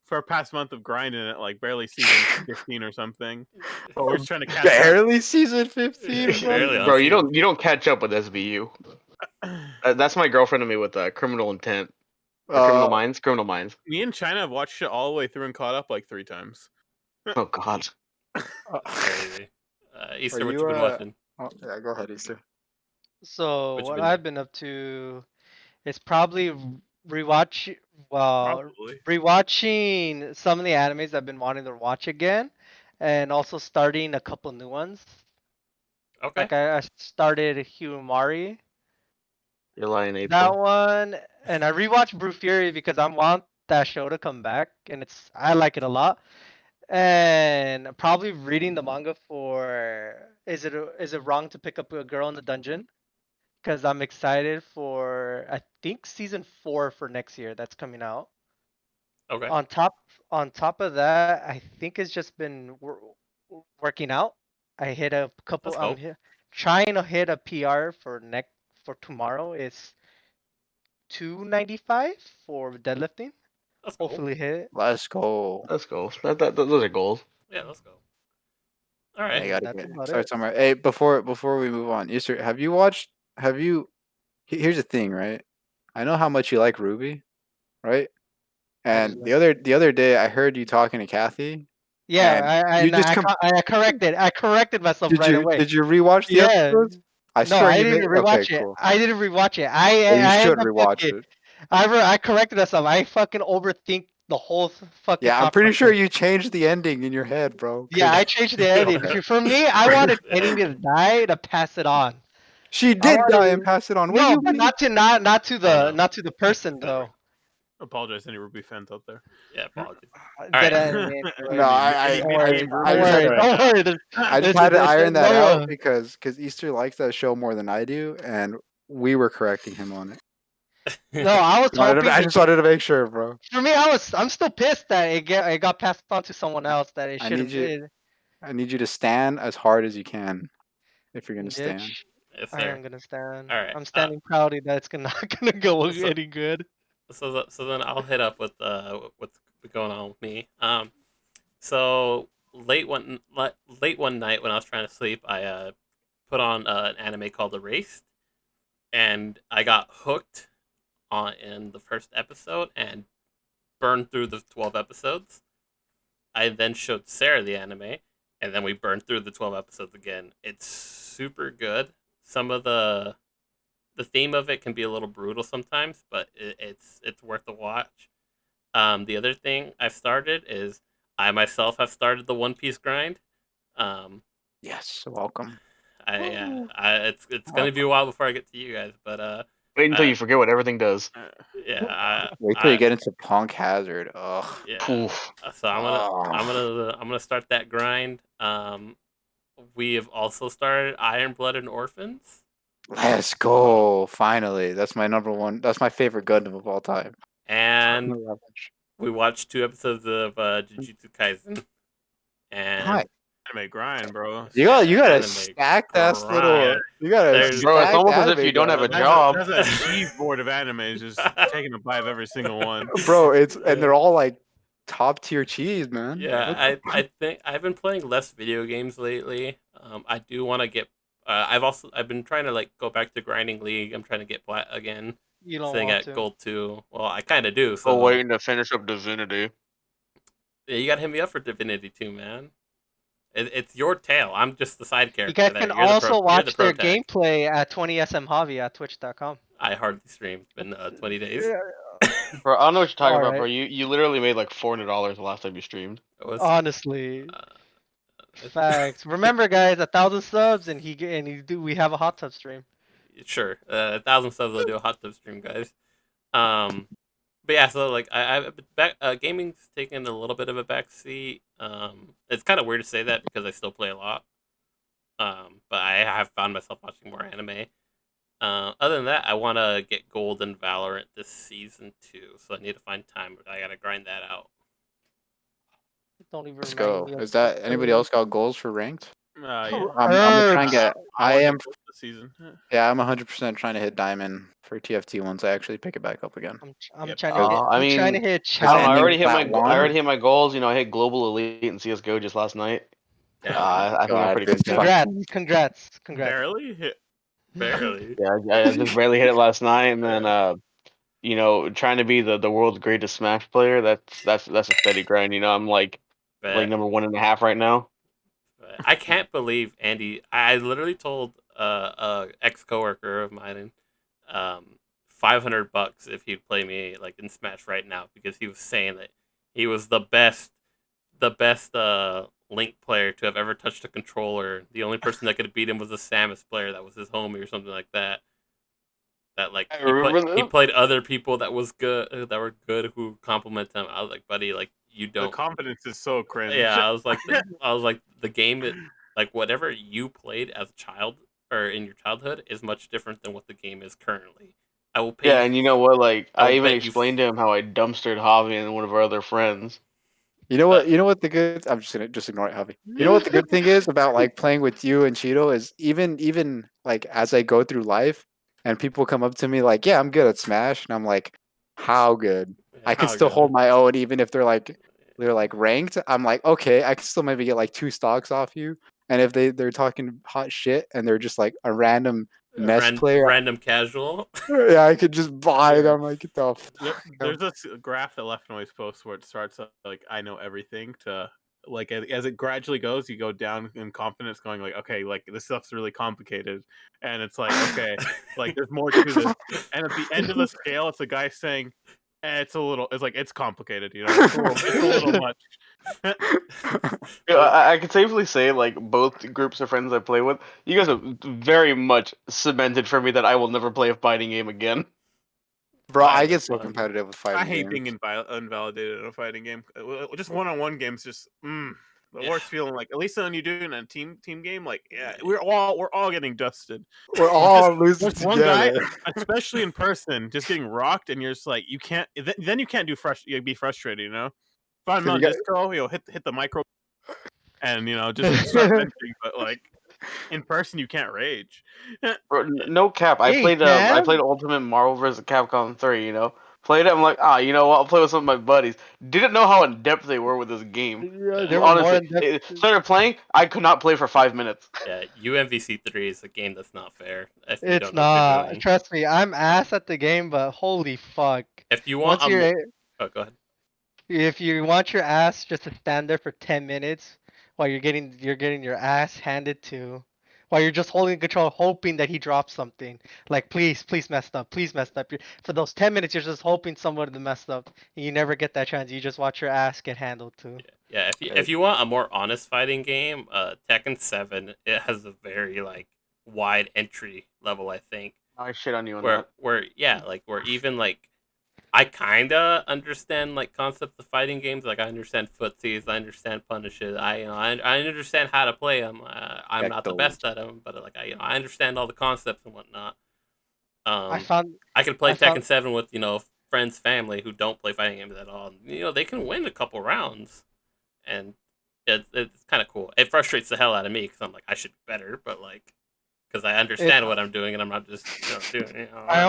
for a past month of grinding it, like barely season 15 or something. But we're just trying to catch up. Barely season 15, bro. Barely on Bro, season. you don't catch up with SVU. That's my girlfriend and me with Criminal Intent. Or Criminal Minds. Criminal Minds. Me and China have watched it all the way through and caught up like 3 times. Oh God. Crazy. Are Easter, what you you been watching? Oh, yeah, go ahead, Easter. So What you what been I've doing? been up to is probably rewatch well Probably. rewatching some of the animes I've been wanting to watch again, and also starting a couple new ones. Okay. Like I started Humari, July and that April. one, and I rewatched Brute Fury because I want that show to come back, and I like it a lot. And probably reading the manga for is it wrong to pick up a girl in the dungeon? Because I'm excited for I think season 4 for next year that's coming out. Okay. On top on top of that, I think it's just been working out. I hit a couple. Let's go. Trying to hit a PR for tomorrow. Is 295 for deadlifting. Let's go. Hopefully hit it. Let's go. Let's go. Those are goals. Yeah, let's go. All I right. And gotta that's get about start it. somewhere. Hey, before we move on, Easter, have you watched? Have you? Here's the thing, right? I know how much you like Ruby, right? And Obviously. the other day, I heard you talking to Kathy, Yeah, and you just I corrected myself right away. did you rewatch the Yeah. episodes? I No, swear I you didn't made. Okay, rewatch it. cool. I didn't rewatch it. Well, you I should end up rewatch fucking. it. I corrected myself. I fucking overthink the whole fucking Yeah, I'm thought pretty sure process. you changed the ending in your head, bro. Yeah, 'Cause I changed the ending. Okay. For me, I wanted enemy to die to pass it on. she I did die and wanted pass it on. What do no, you but mean? Oh no. not to the person though. Apologize to any Ruby fans out there. Yeah, apologies. All Dead right. enemy No, anyway. Any Don't worry. mid-game I Don't Ruby just had worry. fans to. right Don't now. worry. I just had to iron that out because Easter likes that show more than I do, and we were correcting him on it. No, I was hoping. I just wanted to make sure, bro. For me, I'm still pissed that it got passed on to someone else that it I should need have. you. I need you to stand as hard as you can if you're gonna stand. Bitch, Yes, I sir. am gonna stand. All right. I'm standing proudly that it's not gonna go So, any good. so then I'll hit up with what's going on with me. So late one night when I was trying to sleep, I put on an anime called Erased, and I got hooked on in the first episode and burned through the 12 episodes. I then showed Sarah the anime, and then we burned through the 12 episodes again. It's super good. Some of the theme of it can be a little brutal sometimes, but it's worth a watch. The other thing I've started is I myself have started the One Piece grind. Um, Yes, welcome. it's gonna be a while before I get to you guys, but Wait until uh, you forget what everything does. yeah, Wait till you get into Punk Hazard. Ugh. yeah. Poof. So Oh, I'm gonna start that grind. We have also started Iron Blooded Orphans. let's go! Finally, that's my number one. That's my favorite Gundam of all time. And Hi. we watched 2 episodes of Jujutsu Kaisen, and Anime grind, bro. You gotta anime stack that little. grind. You gotta There's- Bro, it's stack almost as if anime you don't have a grind. job. That's a cheese board of animes just taking a bite of every single one. Bro. And they're all like top tier cheese, man. Yeah, I think I've been playing less video games lately. I do want to get. I've been trying to like go back to grinding League. I'm trying to get plat again, You don't sitting want at to. gold 2. Well, I kind of do. Still So waiting to finish up Divinity. yeah, you gotta hit me up for Divinity 2, man. It's your tale. I'm just the side You character guys there. can You're the pro. also You're the watch pro their tag. gameplay at 20SM Hobby at twitch.com. I hardly stream. It's been 20 days. Bro, I don't know what you're talking about, Alright. bro. You literally made like $400 the last time you streamed. It was Honestly, uh, facts. Remember, guys, 1,000 subs and we have a hot tub stream. sure. 1,000 subs. I'll do a hot tub stream, guys. But yeah, so like I've been back. Gaming's taken a little bit of a back seat. It's kind of weird to say that because I still play a lot. But I have found myself watching more anime. Other than that, I want to get gold in Valorant this season too, so I need to find time. I gotta grind that out. Don't even Let's remind go. me of Is that anybody else got goals for ranked? Yeah. I'm gonna try and Urgh. get. I I want to am. get gold this season. Yeah, I'm 100% trying to hit diamond for TFT once I actually pick it back up again. I'm Yep. trying to hit. I I'm trying to mean, hit I don't know. I challenge. ending plat I one. already hit my goals. You know, I hit global elite in CS:GO just last night. Yeah, I think I'm God, pretty this content. Congrats. Barely. Barely. Yeah, I just barely hit it last night, and then you know, trying to be the world's greatest Smash player. That's a steady grind. You know, I'm like but number 1.5 right now. I can't believe Andy. I literally told a ex coworker of mine, um, $500 if he'd play me like in Smash right now because he was saying that he was the best Link player to have ever touched a controller. The only person that could beat him was a Samus player that was his homie or something like that. That like I he remember played other people that were good who compliment him. I was like, buddy, like you The don't. confidence is so cringe. Yeah, I was like the game it like whatever you played as a child or in your childhood is much different than what the game is currently. I will pay Yeah, you. and you know what? Like, I I will even bet you. explained to him how I dumpstered Javi and one of our other friends. You know Uh, what? You know what the good. I'm just gonna just ignore it, Javi. You know what the good thing is about like playing with you and Cheeto is even like as I go through life and people come up to me like, yeah, I'm good at Smash, and I'm like, how good? I can how still good? hold my own even if they're like ranked. I'm like, okay, I can still maybe get like 2 stocks off you. And if they're talking hot shit and they're just like a random mess player, Random casual. yeah, I could just buy Yeah. them. Like, get the fuck There's this graph that Left Noise posts where it starts like I know everything to like as it gradually goes, you go down in confidence, going like, okay, like this stuff's really complicated, and it's like, okay, like there's more to this, and at the end of the scale, it's a guy saying, it's like it's complicated, you know, it's a little much. Yeah, I can safely say, like, both groups of friends I play with, you guys have very much cemented for me that I will never play a fighting game again. Bro, I Fighting get is so fun. competitive with I fighting hate games. being invalidated in a fighting game. Just one-on-one games, just the Yeah. worst feeling. Like at least when you do it in a team game, like yeah, we're all getting dusted. We're Just all losing just one guy, together. especially in person, just getting rocked, and you're just like you can't. Then you can't you be frustrated, you know. If I'm 'Cause you on got disco, hit the micro, and just start venting. But like in person, you can't rage. Bro, no cap. Yeah, you I can. played Ultimate Marvel vs. Capcom 3. You know, played it. I'm like, you know what? I'll play with some of my buddies. Didn't know how in depth they were with this game. yeah, They Yeah. were more Honestly, in depth. started playing. I could not play for 5 minutes. Yeah, UMVC3 is a game that's not fair if you It's don't know what you're not. doing. Trust me, I'm ass at the game, but holy fuck! If you want Once a you're oh, go ahead. If you want your ass just to stand there for 10 minutes while you're getting your ass handed to, while you're just holding control, hoping that he drops something. Like please messed up, please messed up. For those 10 minutes, you're just hoping someone to mess up, and you never get that chance. You just watch your ass get handled to. Yeah, if you want a more honest fighting game, Tekken 7 it has a very like wide entry level, I think. I shit on you on Where that. where yeah, like where even like I kinda understand like concepts of fighting games. Like I understand footsies, I understand punishes. I understand how to play them. I'm not the Gectos. best at them, but like I understand all the concepts and whatnot. I Um, found I could play I found Tekken 7 with friends, family who don't play fighting games at all. They can win a couple rounds, and it's kind of cool. It frustrates the hell out of me because I'm like I should be better, but like because I it. understand what I'm doing and I'm not just doing it. I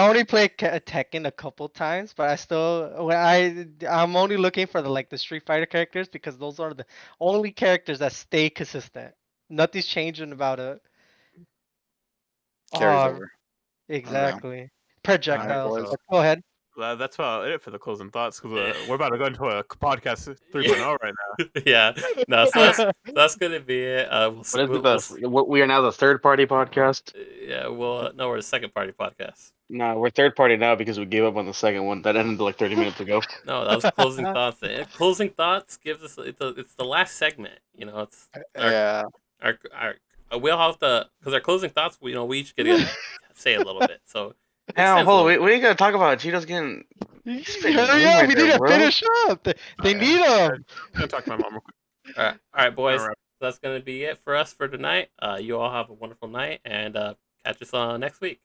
only played Tekken a couple times, but I still I'm only looking for the Street Fighter characters because those are the only characters that stay consistent. Nothing's changing about it. Carries Oh, over. Okay. exactly. All right, Projectiles. boys. so But go ahead. that's about it for the closing thoughts because Yeah. we're about to go into a podcast Yeah. 3.0 right now. Yeah, no, so that's gonna be it. What is it? We are now the third party podcast. Yeah, no, we're a second party podcast. No, we're third party now because we gave up on the second one. That ended like 30 minutes ago. No, that was closing thoughts. Closing thoughts gives us it's the last segment. It's our Yeah. we all have to because our closing thoughts. We each get to say a little bit. So it Damn, extends a hold on. little We bit. ain't gotta talk about it. Cheetah's getting spitting Hurry game up! right We there, need to bro. finish up. They need I'm them. gonna talk to my mom real quick. All right, boys. Alright. that's going to be it for us for tonight. You all have a wonderful night, and catch us on next week.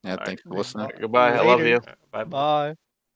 Yeah, All right. thanks for listening. Goodbye. I love Later. you. Bye. Bye.